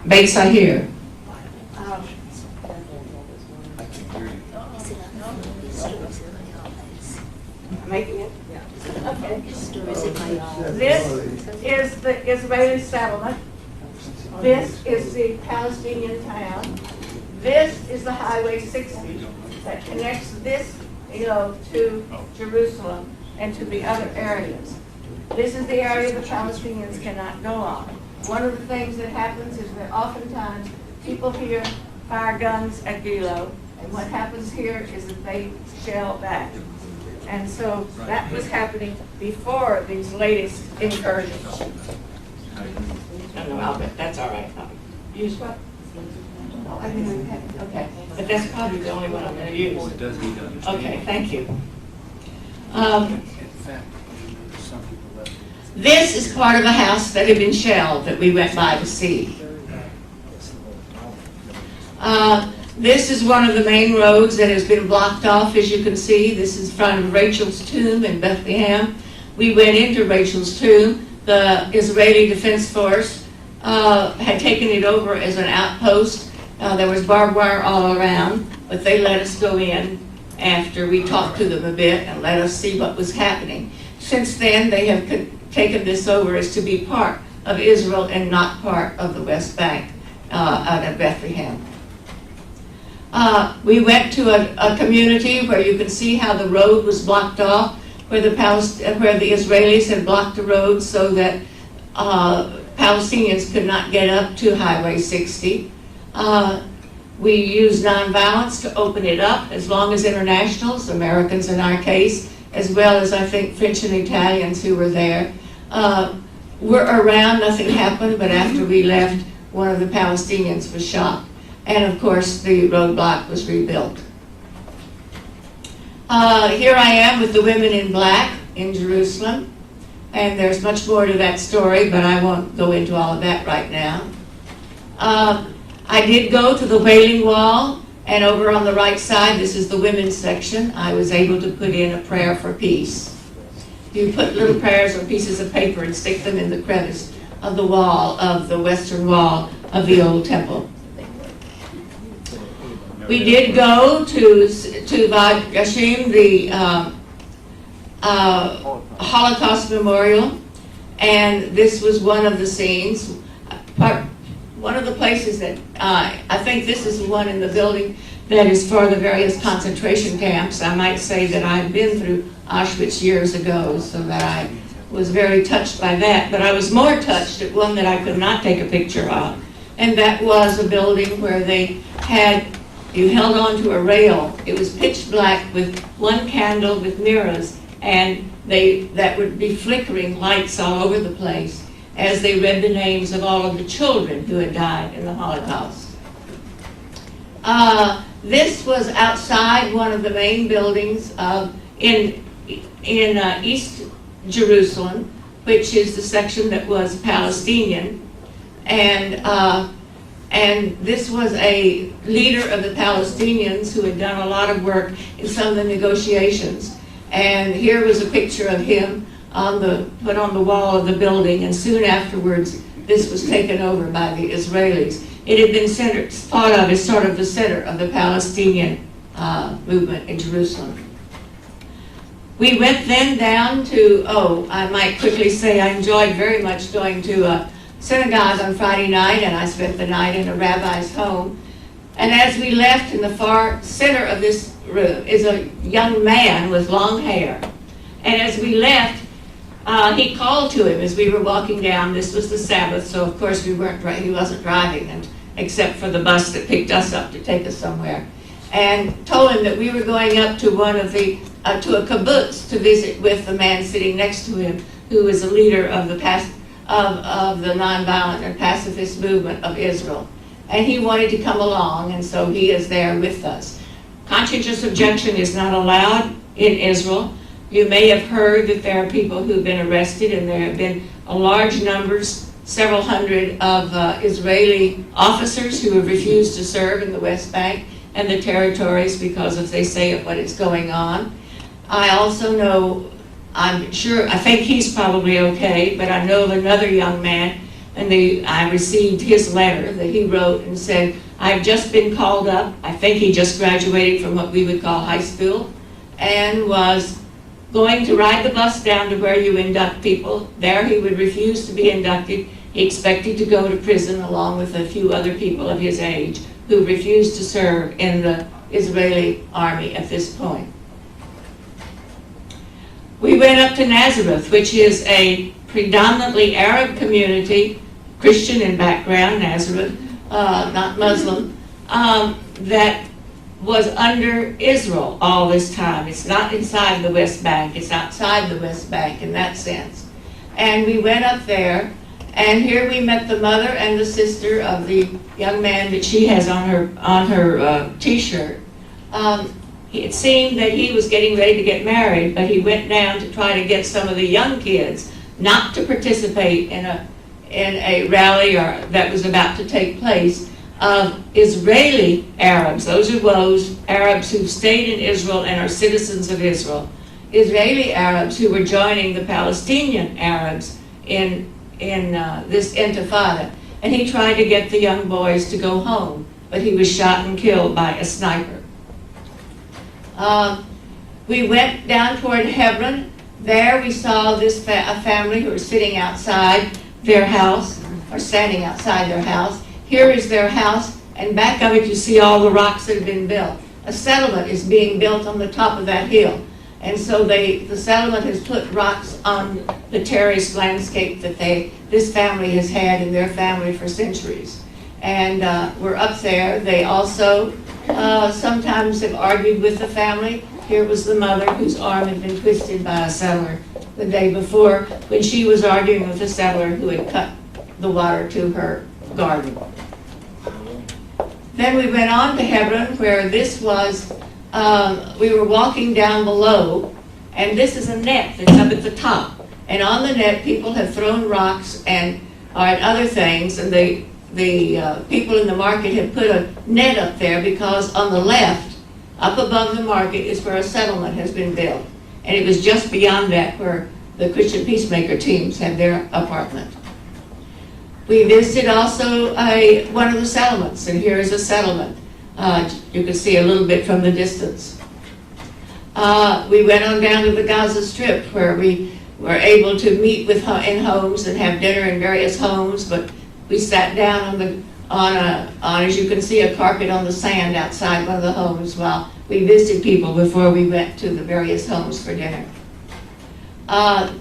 Beit Sahir. Making it? Yeah. Okay. This is the Israeli settlement. This is the Palestinian town. This is the Highway 60 that connects this, to Jerusalem and to the other areas. This is the area the Palestinians cannot go on. One of the things that happens is that oftentimes people here fire guns at Gilo, and what happens here is that they shell back. And so that was happening before these latest incursions. No, I'll bet that's all right. Use what? Oh, I didn't even have it. Okay, but that's probably the only one I'm going to use. Well, it does need to understand. Okay, thank you. In fact, some people left it. This is part of a house that had been shelled that we went by to see. This is one of the main roads that has been blocked off, as you can see. This is in front of Rachel's tomb in Bethlehem. We went into Rachel's tomb. The Israeli Defense Force had taken it over as an outpost. There was barbed wire all around, but they let us go in after we talked to them a bit and let us see what was happening. Since then, they have taken this over as to be part of Israel and not part of the West Bank out of Bethlehem. We went to a community where you can see how the road was blocked off, where the Israelis had blocked the road so that Palestinians could not get up to Highway 60. We used nonviolence to open it up, as long as internationals, Americans in our case, as well as I think French and Italians who were there, were around. Nothing happened, but after we left, one of the Palestinians was shot. And of course, the roadblock was rebuilt. Here I am with the women in black in Jerusalem. And there's much more to that story, but I won't go into all of that right now. I did go to the Wailing Wall, and over on the right side, this is the women's section. I was able to put in a prayer for peace. You put little prayers on pieces of paper and stick them in the crevice of the wall, of the western wall of the old temple. We did go to Vad Yashim, the Holocaust Memorial, and this was one of the scenes. One of the places that, I think this is the one in the building that is for the various concentration camps. I might say that I've been through Auschwitz years ago, so that I was very touched by that. But I was more touched at one that I could not take a picture of, and that was a building where they had, you held onto a rail. It was pitch black with one candle with mirrors, and that would be flickering lights all over the place as they read the names of all of the children who had died in the Holocaust. This was outside one of the main buildings in East Jerusalem, which is the section that was Palestinian, and this was a leader of the Palestinians who had done a lot of work in some of the negotiations. And here was a picture of him put on the wall of the building, and soon afterwards this was taken over by the Israelis. It had been thought of as sort of the center of the Palestinian movement in Jerusalem. We went then down to, I might quickly say I enjoyed very much going to a synagogue on Friday night, and I spent the night in a rabbi's home. And as we left, in the far center of this room is a young man with long hair. And as we left, he called to him as we were walking down. This was the Sabbath, so of course he wasn't driving, except for the bus that picked us up to take us somewhere. And told him that we were going up to to a kibbutz to visit with the man sitting next to him, who was a leader of the nonviolent and pacifist movement of Israel. And he wanted to come along, and so he is there with us. conscientious objection is not allowed in Israel. You may have heard that there are people who've been arrested, and there have been a large numbers, several hundred of Israeli officers who have refused to serve in the West Bank and the territories because, as they say, of what is going on. I also know, I think he's probably okay, but I know of another young man, and I received his letter that he wrote and said, I've just been called up. I think he just graduated from what we would call high school, and was going to ride the bus down to where you induct people. There he would refuse to be inducted. He expected to go to prison along with a few other people of his age who refused to serve in the Israeli army at this point. We went up to Nazareth, which is a predominantly Arab community, Christian in background, Nazareth, not Muslim, that was under Israel all this time. It's not inside the West Bank. It's outside the West Bank in that sense. And we went up there, and here we met the mother and the sister of the young man that she has on her T-shirt. It seemed that he was getting ready to get married, but he went down to try to get some of the young kids not to participate in a rally that was about to take place of Israeli Arabs. Those are those Arabs who stayed in Israel and are citizens of Israel. Israeli Arabs who were joining the Palestinian Arabs in this intifada. And he tried to get the young boys to go home, but he was shot and killed by a sniper. We went down toward Hebron. There we saw a family who were sitting outside their house, or standing outside their house. Here is their house, and back of it you see all the rocks that have been built. A settlement is being built on the top of that hill. And so the settlement has put rocks on the terraced landscape that this family has had in their family for centuries. And we're up there. They also sometimes have argued with the family. Here was the mother whose arm had been twisted by a settler the day before when she was arguing with a settler who had cut the water to her garden. Then we went on to Hebron, where this was, we were walking down below, and this is a net that's up at the top. And on the net, people have thrown rocks and other things, and the people in the market have put a net up there because on the left, up above the market, is where a settlement has been built. And it was just beyond that where the Christian Peacemaker teams had their apartment. We visited also one of the settlements, and here is a settlement. You can see a little bit from the distance. We went on down to the Gaza Strip, where we were able to meet in homes and have dinner in various homes, but we sat down on as you can see, a carpet on the sand outside one of the homes while we visited people before we went to the various homes for dinner.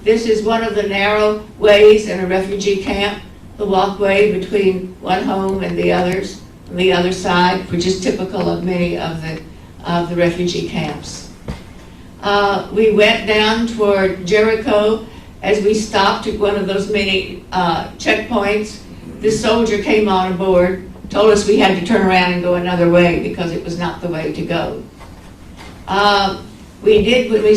This is one of the narrow ways in a refugee camp, the walkway between one home and the others on the other side, which is typical of many of the refugee camps. We went down toward Jericho. As we stopped at one of those many checkpoints, this soldier came on board, told us we had to turn around and go another way because it was not the way to go. We did, when we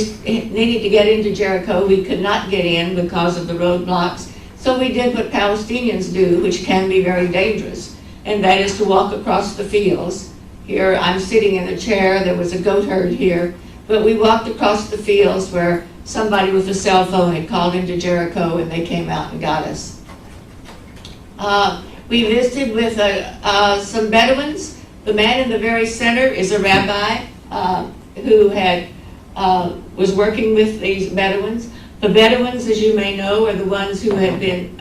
needed to get into Jericho, we could not get in because of the roadblocks. So we did what Palestinians do, which can be very dangerous, and that is to walk across the fields. Here I'm sitting in a chair, there was a goat herd here, but we walked across the fields where somebody with a cell phone had called into Jericho and they came out and got us. We visited with some Bedouins. The man in the very center is a rabbi who was working with these Bedouins. The Bedouins, as you may know, are the ones who had been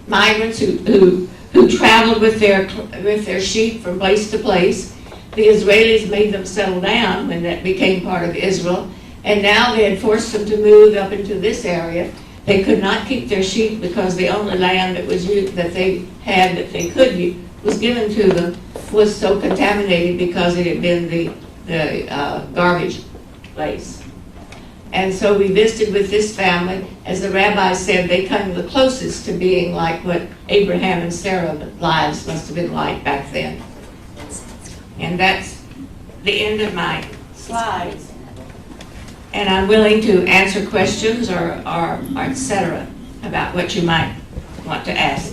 migrants who traveled with their sheep from place to place. The Israelis made them settle down when that became part of Israel, and now they had forced them to move up into this area. They could not keep their sheep because the only land that they had that they could use was given to them was so contaminated because it had been the garbage place. And so we visited with this family. As the rabbi said, they come the closest to being like what Abraham and Sarah's lives must have been like back then. And the end of my slides. And I'm willing to answer questions or et cetera about what you might want to ask.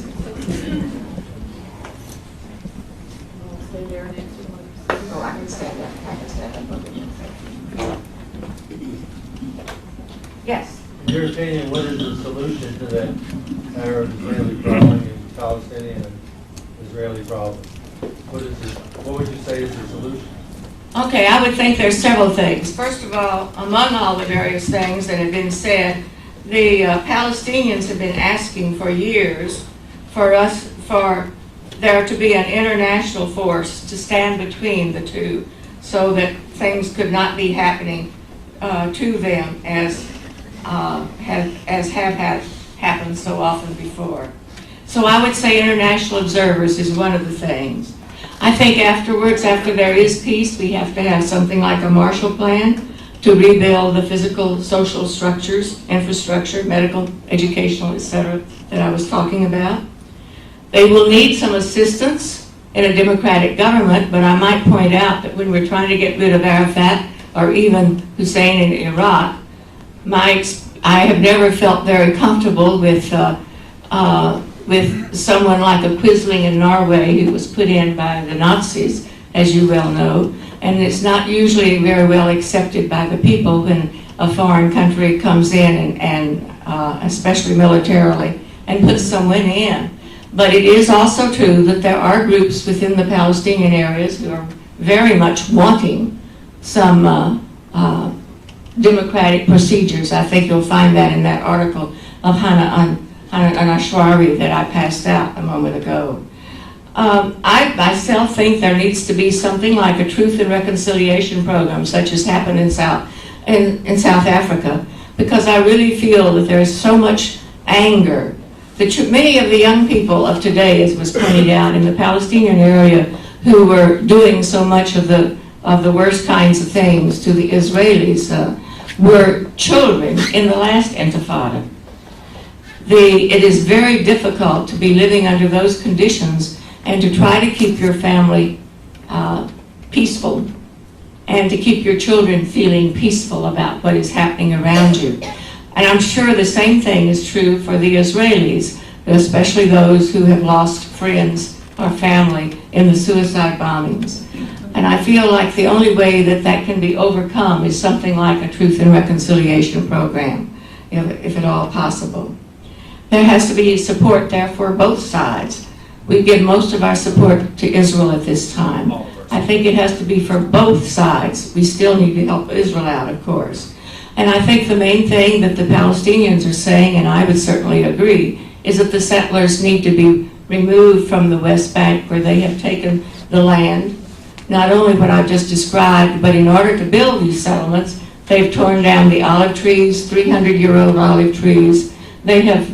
Stay there and answer one. Oh, I can stand up. I can stand up. Yes. In your opinion, what is the solution to that Arab-Israeli problem and Palestinian and Israeli problem? What would you say is the solution? Okay, I would think there's several things. First of all, among all the various things that have been said, the Palestinians have been asking for years for there to be an international force to stand between the two so that things could not be happening to them as have happened so often before. So I would say international observers is one of the things. I think afterwards, after there is peace, we have to have something like a Marshall Plan to rebuild the physical, social structures, infrastructure, medical, educational, etc., that I was talking about. They will need some assistance in a democratic government, but I might point out that when we're trying to get rid of Arafat or even Hussein in Iraq, I have never felt very comfortable with someone like a Quisling in Norway who was put in by the Nazis, as you well know, and it's not usually very well accepted by the people when a foreign country comes in and especially militarily, and puts someone in. But it is also true that there are groups within the Palestinian areas who are very much wanting some democratic procedures. I think you'll find that in that article of Hannah Ashrawi that I passed out a moment ago. I myself think there needs to be something like a truth and reconciliation program, such as happened in South Africa, because I really feel that there is so much anger. Many of the young people of today, as was pointed out in the Palestinian area, who were doing so much of the worst kinds of things to the Israelis, were children in the last Intifada. It is very difficult to be living under those conditions and to try to keep your family peaceful and to keep your children feeling peaceful about what is happening around you. And I'm sure the same thing is true for the Israelis, especially those who have lost friends or family in the suicide bombings. And I feel like the only way that that can be overcome is something like a truth and reconciliation program, if at all possible. There has to be support there for both sides. We give most of our support to Israel at this time. I think it has to be for both sides. We still need to help Israel out, of course. And I think the main thing that the Palestinians are saying, and I would certainly agree, is that the settlers need to be removed from the West Bank where they have taken the land. Not only what I've just described, but in order to build these settlements, they've torn down the olive trees, 300-year-old olive trees. They have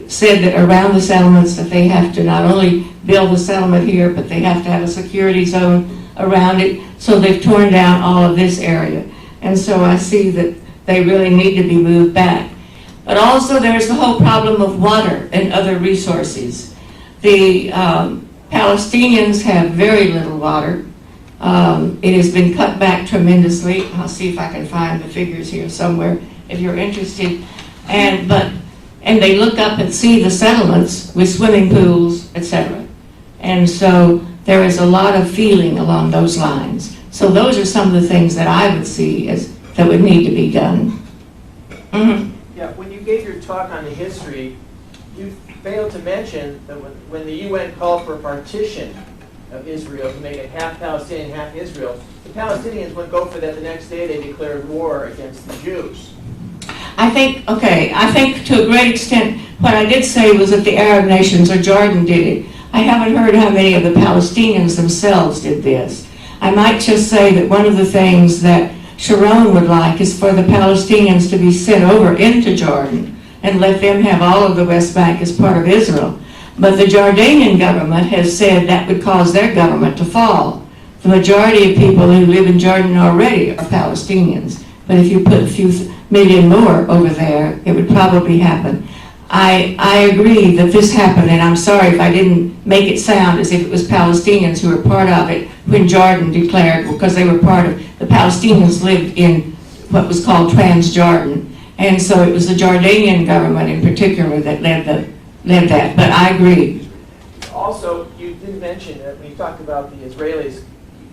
said that around the settlements that they have to not only build the settlement here, but they have to have a security zone around it. So they've torn down all of this area. And so I see that they really need to be moved back. But also there's the whole problem of water and other resources. The Palestinians have very little water. It has been cut back tremendously. I'll see if I can find the figures here somewhere if you're interested. And they look up and see the settlements with swimming pools, etc. And so there is a lot of feeling along those lines. So those are some of the things that I would see that would need to be done. Mm-hmm. Yeah, when you gave your talk on the history, you failed to mention that when the UN called for a partition of Israel to make it half Palestinian, half Israel, the Palestinians wouldn't go for that. The next day they declared war against the Jews. I think to a great extent, what I did say was that the Arab nations or Jordan did it. I haven't heard how many of the Palestinians themselves did this. I might just say that one of the things that Sharon would like is for the Palestinians to be sent over into Jordan and let them have all of the West Bank as part of Israel. But the Jordanian government has said that would cause their government to fall. The majority of people who live in Jordan already are Palestinians. But if you put a few million more over there, it would probably happen. I agree that this happened, and I'm sorry if I didn't make it sound as if it was Palestinians who were part of it when Jordan declared, because they were part of, the Palestinians lived in what was called Transjordan, and so it was the Jordanian government in particular that led that, but I agree. Also, you didn't mention that when you talked about the Israelis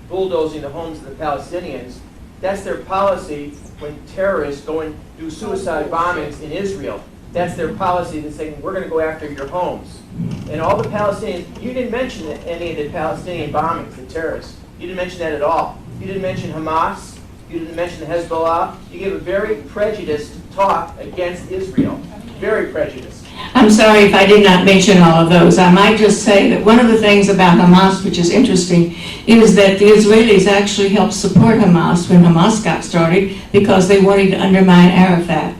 bulldozing the homes of the Palestinians, that's their policy when terrorists go and do suicide bombings in Israel. That's their policy, they're saying, we're going to go after your homes. And all the Palestinians, you didn't mention any of the Palestinian bombings, the terrorists. You didn't mention that at all. You didn't mention Hamas. You didn't mention the Hezbollah. You gave a very prejudiced talk against Israel. Very prejudiced. I'm sorry if I did not mention all of those. I might just say that one of the things about Hamas, which is interesting, is that the Israelis actually helped support Hamas when Hamas got started because they wanted to undermine Arafat.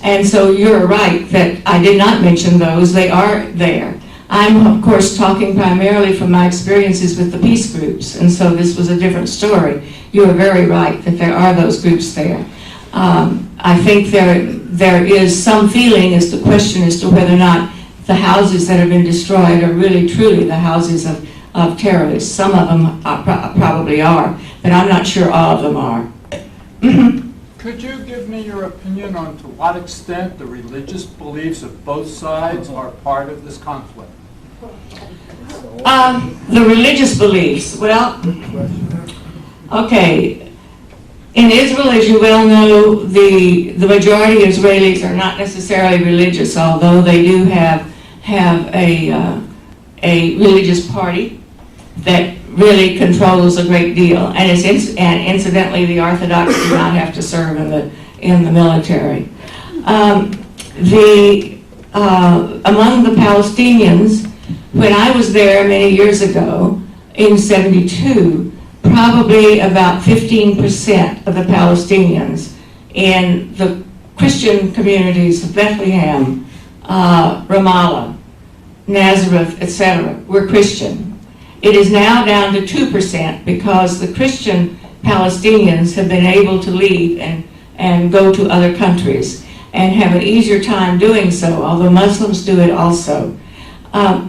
And so you're right that I did not mention those. They are there. I'm, of course, talking primarily from my experiences with the peace groups, and so this was a different story. You are very right that there are those groups there. I think there is some feeling as the question as to whether or not the houses that have been destroyed are really truly the houses of terrorists. Some of them probably are, but I'm not sure all of them are. Could you give me your opinion on to what extent the religious beliefs of both sides are part of this conflict? The religious beliefs, well, okay. In Israel, as you well know, the majority of Israelis are not necessarily religious, although they do have a religious party that really controls a great deal. And incidentally, the Orthodox do not have to serve in the military. Among the Palestinians, when I was there many years ago, in '72, probably about 15% of the Palestinians in the Christian communities of Bethlehem, Ramallah, Nazareth, etc., were Christian. It is now down to 2% because the Christian Palestinians have been able to leave and go to other countries and have an easier time doing so, although Muslims do it also.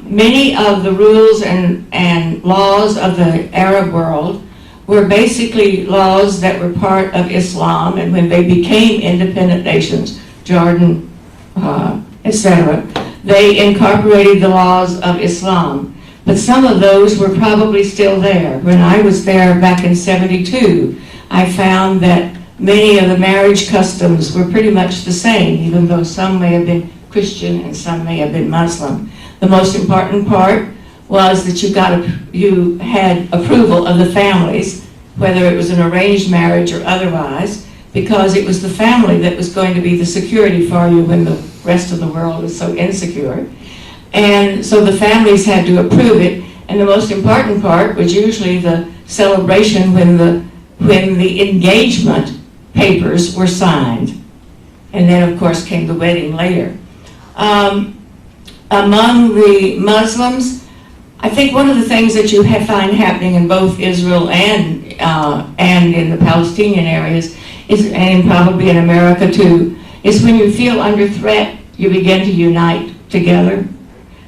Many of the rules and laws of the Arab world were basically laws that were part of Islam, and when they became independent nations, Jordan, etc., they incorporated the laws of Islam. But some of those were probably still there. When I was there back in '72, I found that many of the marriage customs were pretty much the same, even though some may have been Christian and some may have been Muslim. The most important part was that you had approval of the families, whether it was an arranged marriage or otherwise, because it was the family that was going to be the security for you when the rest of the world was so insecure. And so the families had to approve it, and the most important part was usually the celebration when the engagement papers were signed. And then, of course, came the wedding later. Among the Muslims, I think one of the things that you find happening in both Israel and in the Palestinian areas, and probably in America too, is when you feel under threat, you begin to unite together,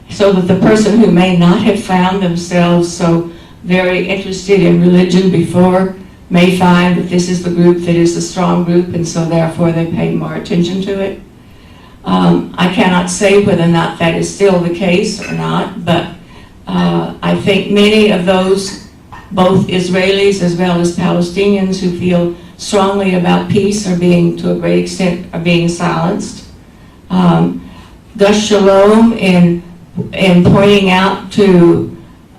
so that the person who may not have found themselves so very interested in religion before may find that this is the group that is the strong group, and so therefore they pay more attention to it. I cannot say whether or not that is still the case or not, but I think many of those, both Israelis as well as Palestinians who feel strongly about peace are being, to a great extent, are being silenced. Gus Shalom in pointing out to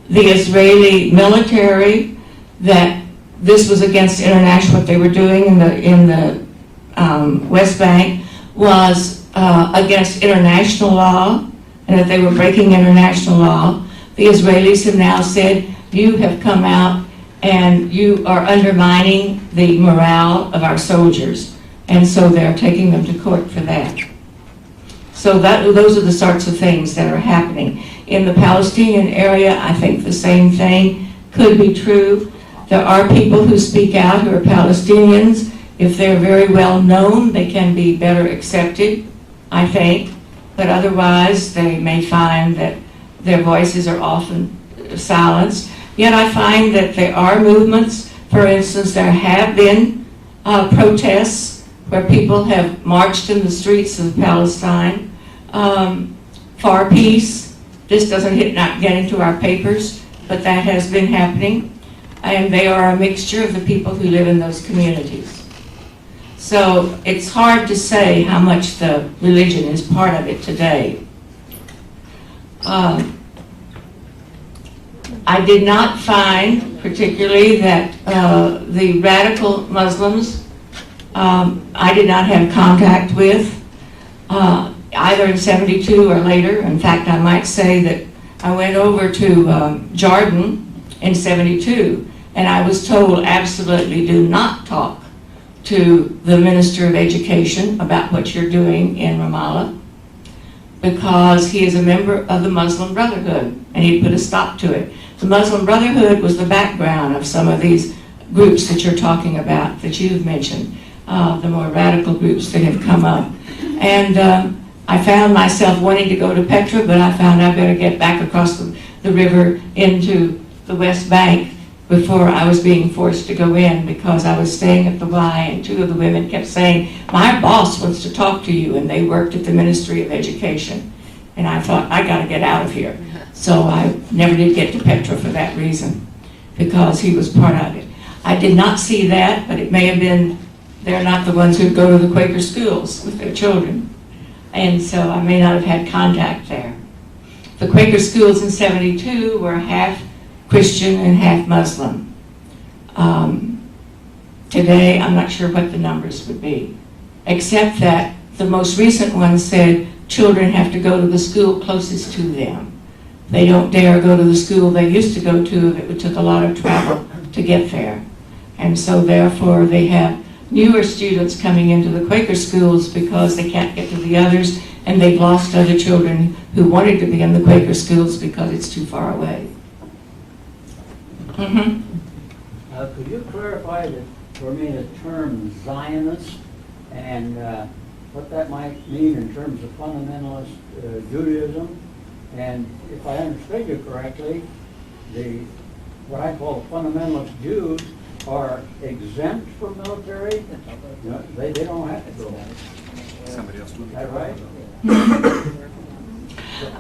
the Israeli military that this was against international, what they were doing in the West Bank was against international law, and that they were breaking international law. The Israelis have now said, you have come out and you are undermining the morale of our soldiers, and so they're taking them to court for that. So those are the sorts of things that are happening. In the Palestinian area, I think the same thing could be true. There are people who speak out who are Palestinians. If they're very well known, they can be better accepted, I think. But otherwise, they may find that their voices are often silenced. Yet I find that there are movements. For instance, there have been protests where people have marched in the streets of Palestine for peace. This doesn't not get into our papers, but that has been happening. And they are a mixture of the people who live in those communities. So it's hard to say how much the religion is part of it today. I did not find particularly that the radical Muslims I did not have contact with either in 72 or later. In fact, I might say that I went over to Jordan in 72 and I was told absolutely do not talk to the Minister of Education about what you're doing in Ramallah, because he is a member of the Muslim Brotherhood, and he put a stop to it. The Muslim Brotherhood was the background of some of these groups that you're talking about, that you've mentioned, the more radical groups that have come up. And I found myself wanting to go to Petra, but I found I better get back across the river into the West Bank before I was being forced to go in, because I was staying at the Y, and two of the women kept saying, my boss wants to talk to you, and they worked at the Ministry of Education. And I thought, I gotta get out of here. So I never did get to Petra for that reason, because he was part of it. I did not see that, but it may have been, they're not the ones who go to the Quaker schools with their children. And so I may not have had contact there. The Quaker schools in 72 were half Christian and half Muslim. Today, I'm not sure what the numbers would be, except that the most recent one said children have to go to the school closest to them. They don't dare go to the school they used to go to if it took a lot of travel to get there. And so therefore they have newer students coming into the Quaker schools because they can't get to the others, and they've lost other children who wanted to be in the Quaker schools because it's too far away. Could you clarify for me the term Zionist and what that might mean in terms of fundamentalist Judaism? And if I understood you correctly, what I call fundamentalist Jews are exempt from military. No, they don't have to go. Somebody else doing Is that right?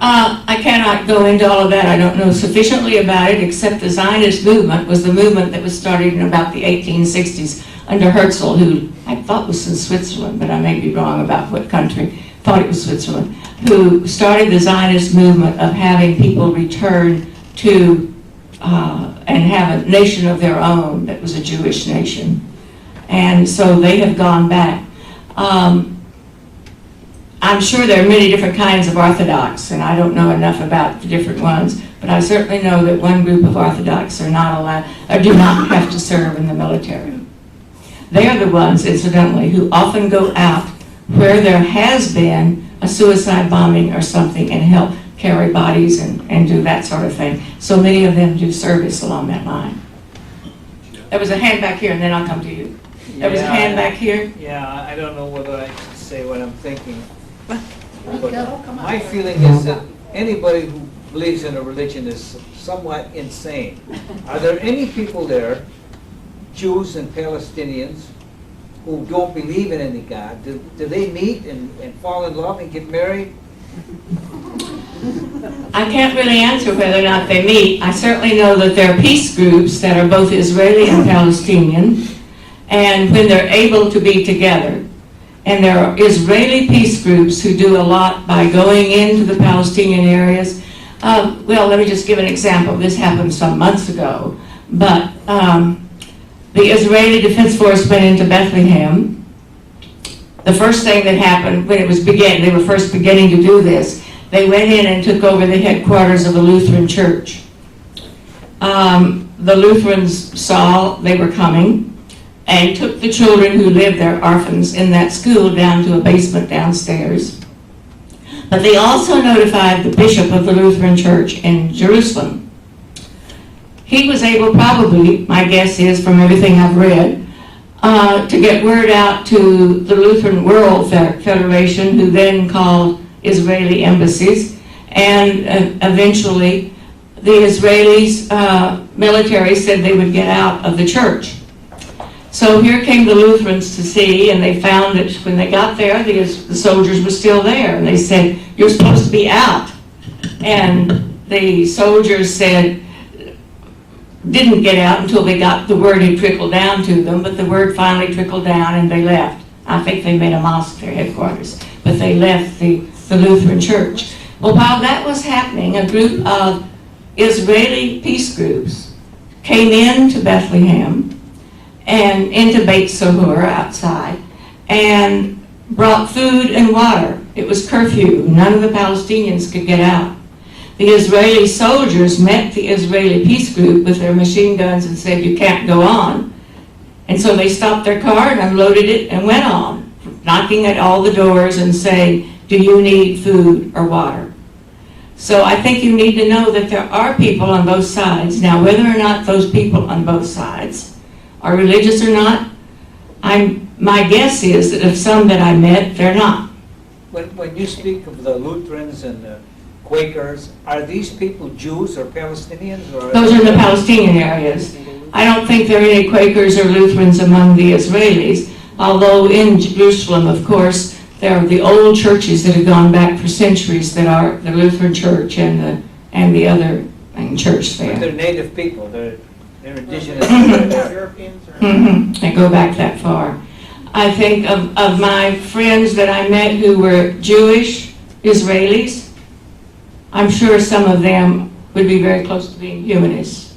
I cannot go into all of that. I don't know sufficiently about it, except the Zionist movement was the movement that was started in about the 1860s under Herzl, who I thought was in Switzerland, but I may be wrong about what country. Thought it was Switzerland, who started the Zionist movement of having people return to and have a nation of their own that was a Jewish nation. And so they have gone back. I'm sure there are many different kinds of Orthodox, and I don't know enough about the different ones, but I certainly know that one group of Orthodox are not allowed, or do not have to serve in the military. They are the ones, incidentally, who often go out where there has been a suicide bombing or something and help carry bodies and do that sort of thing. So many of them do service along that line. There was a hand back here, and then I'll come to you. There was a hand back here. Yeah, I don't know whether I should say what I'm thinking. But my feeling is that anybody who believes in a religion is somewhat insane. Are there any people there, Jews and Palestinians, who don't believe in any God? Do they meet and fall in love and get married? I can't really answer whether or not they meet. I certainly know that there are peace groups that are both Israeli and Palestinian, and when they're able to be together, and there are Israeli peace groups who do a lot by going into the Palestinian areas. Well, let me just give an example. This happened some months ago, but the Israeli Defense Force went into Bethlehem. The first thing that happened when it was they were first beginning to do this, they went in and took over the headquarters of a Lutheran church. The Lutherans saw they were coming and took the children who lived there, orphans, in that school down to a basement downstairs. But they also notified the bishop of the Lutheran church in Jerusalem. He was able, probably, my guess is from everything I've read, to get word out to the Lutheran World Federation, who then called Israeli embassies, and eventually the Israelis, military said they would get out of the church. So here came the Lutherans to see, and they found that when they got there, the soldiers were still there. And they said, "You're supposed to be out." And the soldiers said, didn't get out until they got the word had trickled down to them, but the word finally trickled down and they left. I think they made a mosque their headquarters, but they left the Lutheran church. Well, while that was happening, a group of Israeli peace groups came into Bethlehem and into Beit Sahur outside and brought food and water. It was curfew. None of the Palestinians could get out. The Israeli soldiers met the Israeli peace group with their machine guns and said, "You can't go on." And so they stopped their car and unloaded it and went on, knocking at all the doors and saying, "Do you need food or water?" So I think you need to know that there are people on both sides. Now, whether or not those people on both sides are religious or not, my guess is that of some that I met, they're not. When you speak of the Lutherans and the Quakers, are these people Jews or Palestinians? Or Those are in the Palestinian areas. I don't think there are any Quakers or Lutherans among the Israelis, although in Jerusalem, of course, there are the old churches that have gone back for centuries that are the Lutheran Church and the other church But they're there. native people, they're indigenous to that area. Europeans or? They go back that far. I think of my friends that I met who were Jewish Israelis, I'm sure some of them would be very close to being humanists.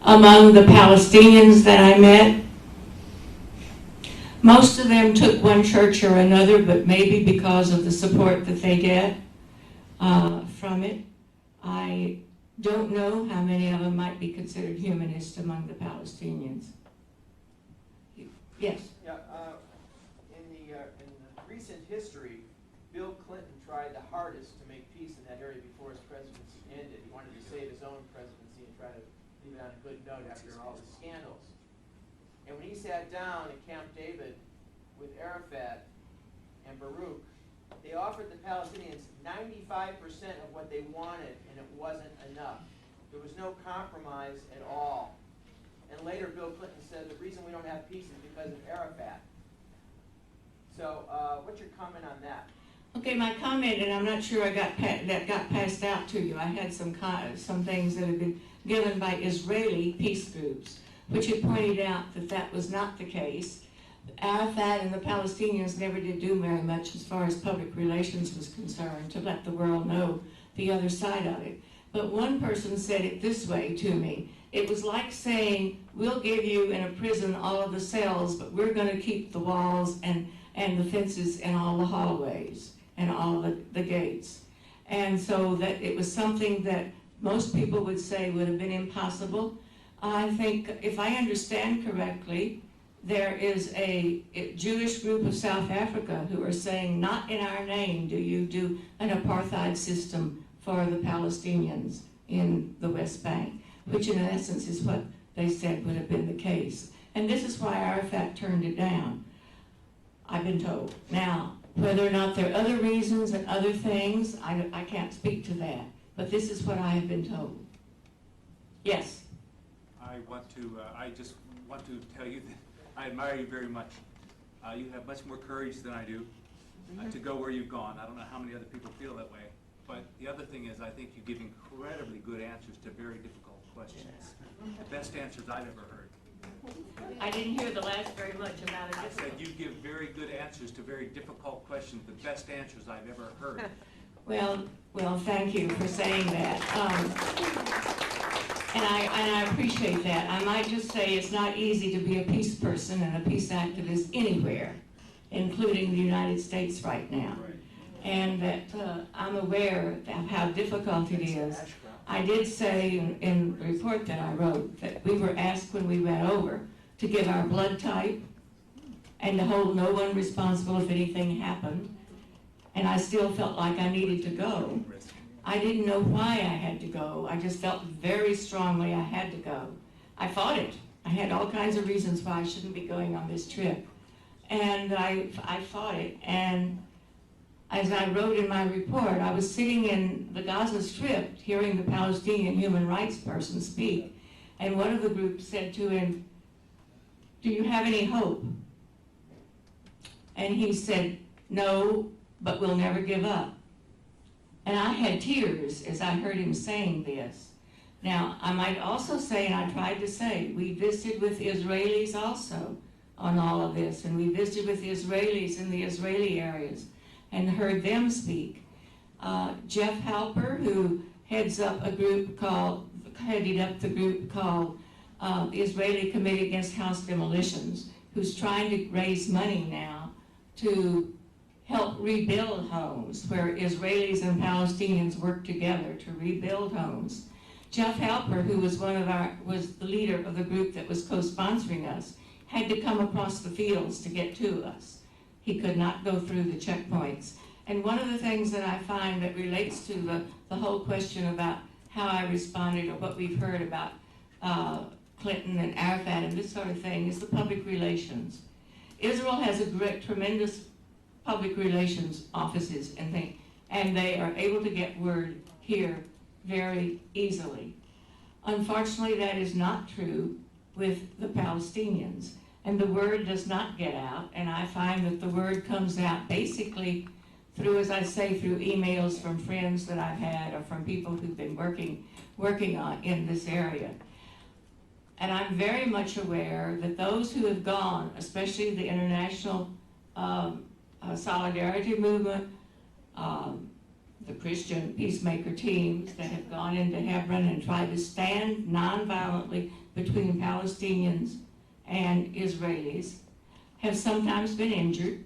Among the Palestinians that I met, most of them took one church or another, but maybe because of the support that they get from it. I don't know how many of them might be considered humanists among the Palestinians. Yes? Yeah, in the recent history, Bill Clinton tried the hardest to make peace in that area before his presidency ended. He wanted to save his own presidency and try to leave it on a good note after all the scandals. And when he sat down at Camp David with Arafat and Baruch, they offered the Palestinians 95% of what they wanted, and it wasn't enough. There was no compromise at all. And later, Bill Clinton said the reason we don't have peace is because of Arafat. So, what's your comment on that? Okay, my comment, and I'm not sure that got passed out to you. I had some things that had been given by Israeli peace groups, which had pointed out that that was not the case. Arafat and the Palestinians never did do very much as far as public relations was concerned to let the world know the other side of it. But one person said it this way to me. It was like saying, we'll give you in a prison all of the cells, but we're going to keep the walls and the fences and all the hallways and all the gates. And so that it was something that most people would say would have been impossible. I think, if I understand correctly, there is a Jewish group of South Africa who are saying, not in our name do you do an apartheid system for the Palestinians in the West Bank, which in essence is what they said would have been the case. And this is why Arafat turned it down, I've been told. Now, whether or not there are other reasons and other things, I can't speak to that. But this is what I have been told. Yes? I just want to tell you that I admire you very much. You have much more courage than I do to go where you've gone. I don't know how many other people feel that way. But the other thing is, I think you give incredibly good answers to very difficult questions. The best answers I've ever heard. I didn't hear the last very much about it. I said you give very good answers to very difficult questions, the best answers I've ever heard. Well, thank you for saying that. And I appreciate that. I might just say it's not easy to be a peace person and a peace activist anywhere, including the United States right now. And that I'm aware of how difficult it is. I did say in the report that I wrote that we were asked when we went over to give our blood type and to hold no one responsible if anything happened. And I still felt like I needed to go. I didn't know why I had to go. I just felt very strongly I had to go. I fought it. I had all kinds of reasons why I shouldn't be going on this trip. And I fought it. And as I wrote in my report, I was sitting in the Gaza Strip hearing the Palestinian human rights person speak, and one of the groups said to him, "Do you have any hope?" And he said, "No, but we'll never give up." And I had tears as I heard him saying this. Now, I might also say, and I tried to say, we visited with Israelis also on all of this, and we visited with the Israelis in the Israeli areas and heard them speak. Jeff Halper, who headed up the group called the Israeli Committee Against House Demolitions, who's trying to raise money now to help rebuild homes where Israelis and Palestinians work together to rebuild homes. Jeff Halper, who was was the leader of the group that was co-sponsoring us, had to come across the fields to get to us. He could not go through the checkpoints. And one of the things that I find that relates to the whole question about how I responded or what we've heard about Clinton and Arafat and this sort of thing is the public relations. Israel has tremendous public relations offices and they are able to get word here very easily. Unfortunately, that is not true with the Palestinians, and the word does not get out, and I find that the word comes out basically through, as I say, through emails from friends that I've had or from people who've been working on in this area. And I'm very much aware that those who have gone, especially the international solidarity movement, the Christian peacemaker teams that have gone into Hebron and tried to stand nonviolently between Palestinians and Israelis, have sometimes been injured,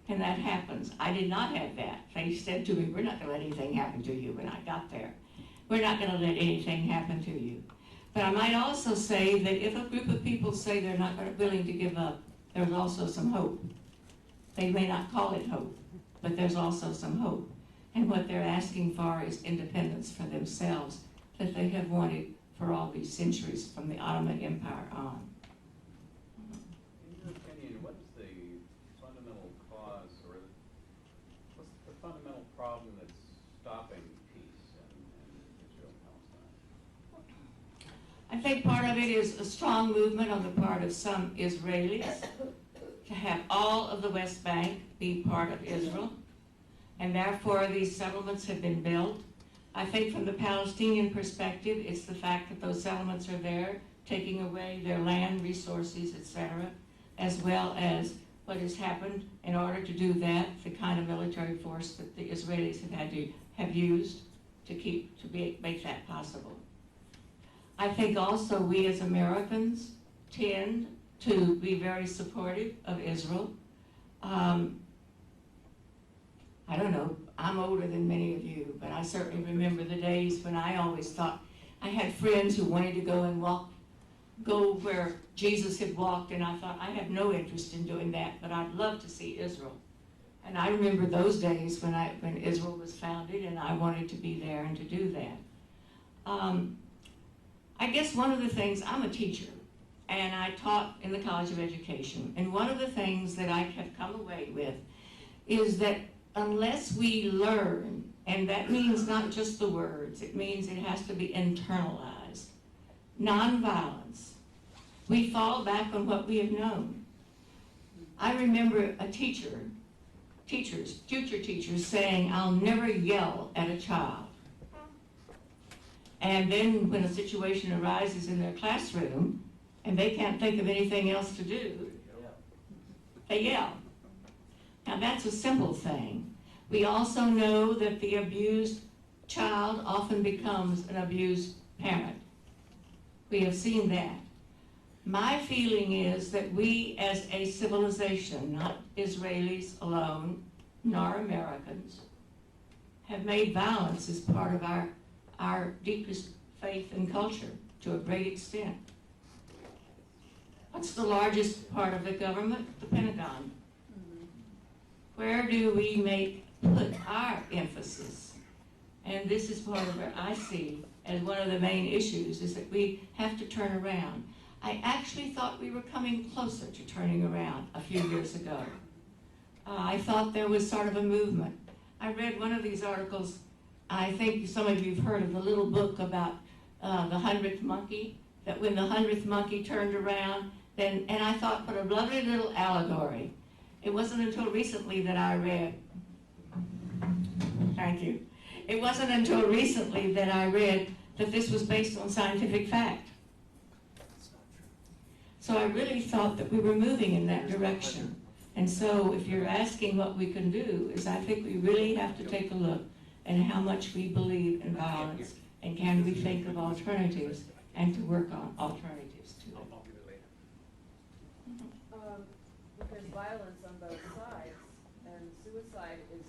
and that happens. I did not have that. They said to me, "We're not going to let anything happen to you," when I got there. "We're not going to let anything happen to you." But I might also say that if a group of people say they're not willing to give up, there's also some hope. They may not call it hope, but there's also some hope. And what they're asking for is independence for themselves that they have wanted for all these centuries from the Ottoman Empire on. In your opinion, what is the fundamental cause or what's the fundamental problem that's stopping peace in Israel and Palestine? I think part of it is a strong movement on the part of some Israelis to have all of the West Bank be part of Israel, and therefore these settlements have been built. I think from the Palestinian perspective, it's the fact that those settlements are there, taking away their land, resources, etc., as well as what has happened in order to do that, the kind of military force that the Israelis have used to make that possible. I think also we as Americans tend to be very supportive of Israel. I don't know, I'm older than many of you, but I certainly remember the days when I always thought, I had friends who wanted to go where Jesus had walked, and I thought, I have no interest in doing that, but I'd love to see Israel. And I remember those days when Israel was founded, and I wanted to be there and to do that. I guess one of the things, I'm a teacher, and I taught in the College of Education, and one of the things that I have come away with is that unless we learn, and that means not just the words, it means it has to be internalized, nonviolence, we fall back on what we have known. I remember a future teachers saying, "I'll never yell at a child." And then when a situation arises in their classroom and they can't think of anything else to do, they yell. Now that's a simple thing. We also know that the abused child often becomes an abused parent. We have seen that. My feeling is that we as a civilization, not Israelis alone, nor Americans, have made violence as part of our deepest faith and culture to a great extent. What's the largest part of the government? The Pentagon. Where do we put our emphasis? And this is part of what I see as one of the main issues, is that we have to turn around. I actually thought we were coming closer to turning around a few years ago. I thought there was sort of a movement. I read one of these articles, I think some of you have heard of the little book about the 100th monkey, that when the 100th monkey turned around, and I thought, what a lovely little allegory. It wasn't until recently that I read, thank you. It wasn't until recently that I read that this was based on scientific fact. So I really thought that we were moving in that direction. And so if you're asking what we can do, is I think we really have to take a look at how much we believe in violence and can we think of alternatives and to work on alternatives to it. I'll give it later. There's violence on both sides, and suicide is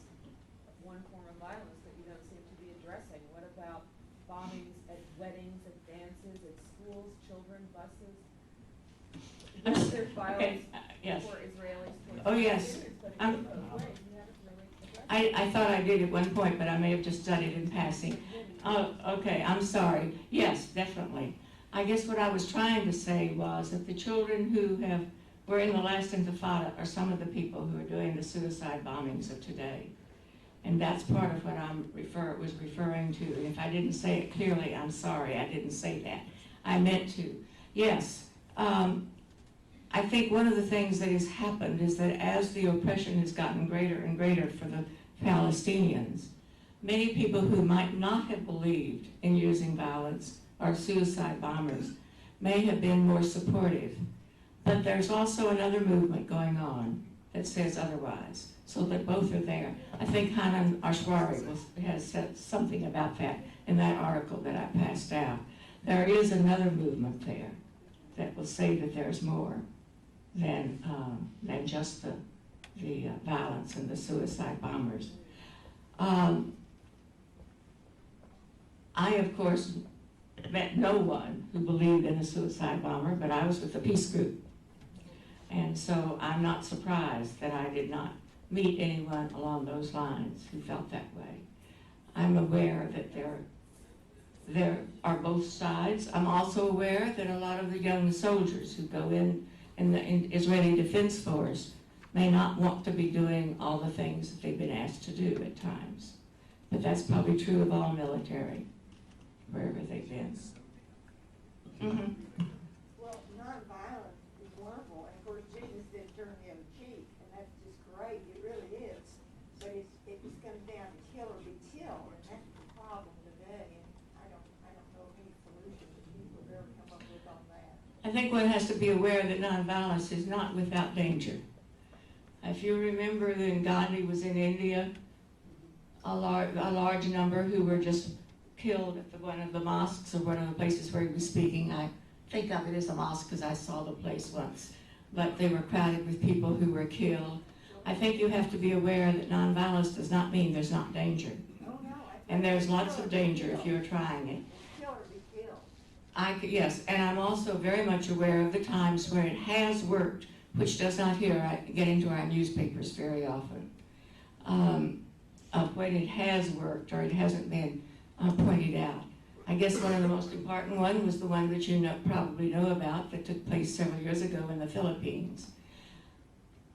one form of violence that you don't seem to be addressing. What about bombings at weddings, at dances, at schools, children, buses? Yes, there's violence yes. for Israelis towards Oh, yes. Palestinians, but it goes both ways. You haven't really addressed it. I thought I did at one point, but I may have just studied in passing. Oh, okay, I'm sorry. Yes, definitely. I guess what I was trying to say was that the children who were in the last intifada are some of the people who are doing the suicide bombings of today. And that's part of what I was referring to. And if I didn't say it clearly, I'm sorry, I didn't say that. I meant to. Yes, I think one of the things that has happened is that as the oppression has gotten greater and greater for the Palestinians, many people who might not have believed in using violence or suicide bombers may have been more supportive. But there's also another movement going on that says otherwise, so that both are there. I think Hanan Ashwari has said something about that in that article that I passed out. There is another movement there that will say that there's more than just the violence and the suicide bombers. I, of course, met no one who believed in a suicide bomber, but I was with the peace group. And so I'm not surprised that I did not meet anyone along those lines who felt that way. I'm aware that there are both sides. I'm also aware that a lot of the young soldiers who go in the Israeli Defense Force may not want to be doing all the things that they've been asked to do at times. But that's probably true of all military, wherever they've been. Well, nonviolence is wonderful, and of course Jesus said turn the other cheek, and that's just great, it really is. But it just comes down to kill or be killed, and that's the problem today, and I don't know of any solution that people have ever come up with on that. I think one has to be aware that nonviolence is not without danger. If you remember when Gandhi was in India, a large number who were just killed at one of the mosques or one of the places where he was speaking. I think of it as a mosque because I saw the place once. But they were crowded with people who were killed. I think you have to be aware that nonviolence does not mean there's not danger. Oh, no. And there's lots of danger if you're trying it. Kill or be killed. Yes, and I'm also very much aware of the times where it has worked, which does not get into our newspapers very often, of when it has worked or it hasn't been pointed out. I guess one of the most important ones was the one that you probably know about that took place several years ago in the Philippines.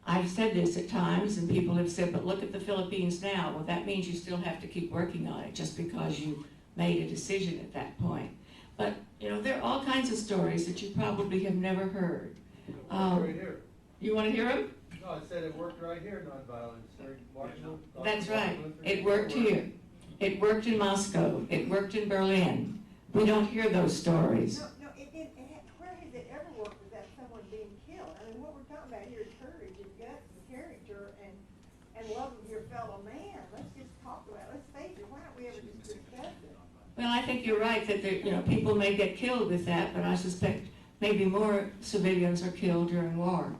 I've said this at times, and people have said, but look at the Philippines now. Well, that means you still have to keep working on it just because you made a decision at that point. But, there are all kinds of stories that you probably have never heard. Right here. You want to hear them? No, I said it worked right here, nonviolence. That's right. It worked here. It worked in Moscow. It worked in Berlin. We don't hear those stories. No, where has it ever worked without someone being killed? I mean, what we're talking about here is courage and guts and character and love of your fellow man. Let's just talk about it. Let's face it. Why don't we ever just discuss it? Well, I think you're right that people may get killed with that, but I suspect maybe more civilians are killed during war.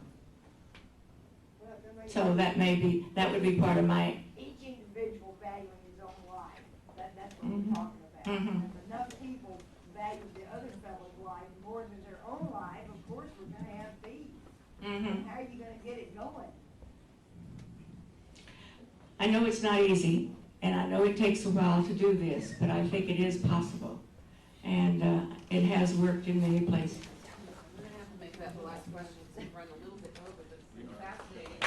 So that would be part of my. Each individual valuing his own life. That's what we're talking about. If enough people value the other fellow's life more than their own life, of course we're going to have peace. And how are you going to get it going? I know it's not easy, and I know it takes a while to do this, but I think it is possible. And it has worked in many places. We're going to have to make that the last question, so run a little bit over, but it's fascinating.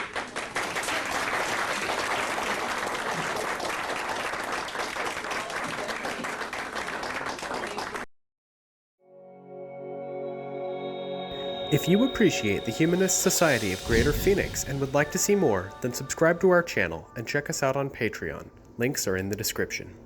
If you appreciate the Humanist Society of Greater Phoenix and would like to see more, then subscribe to our channel and check us out on Patreon. Links are in the description.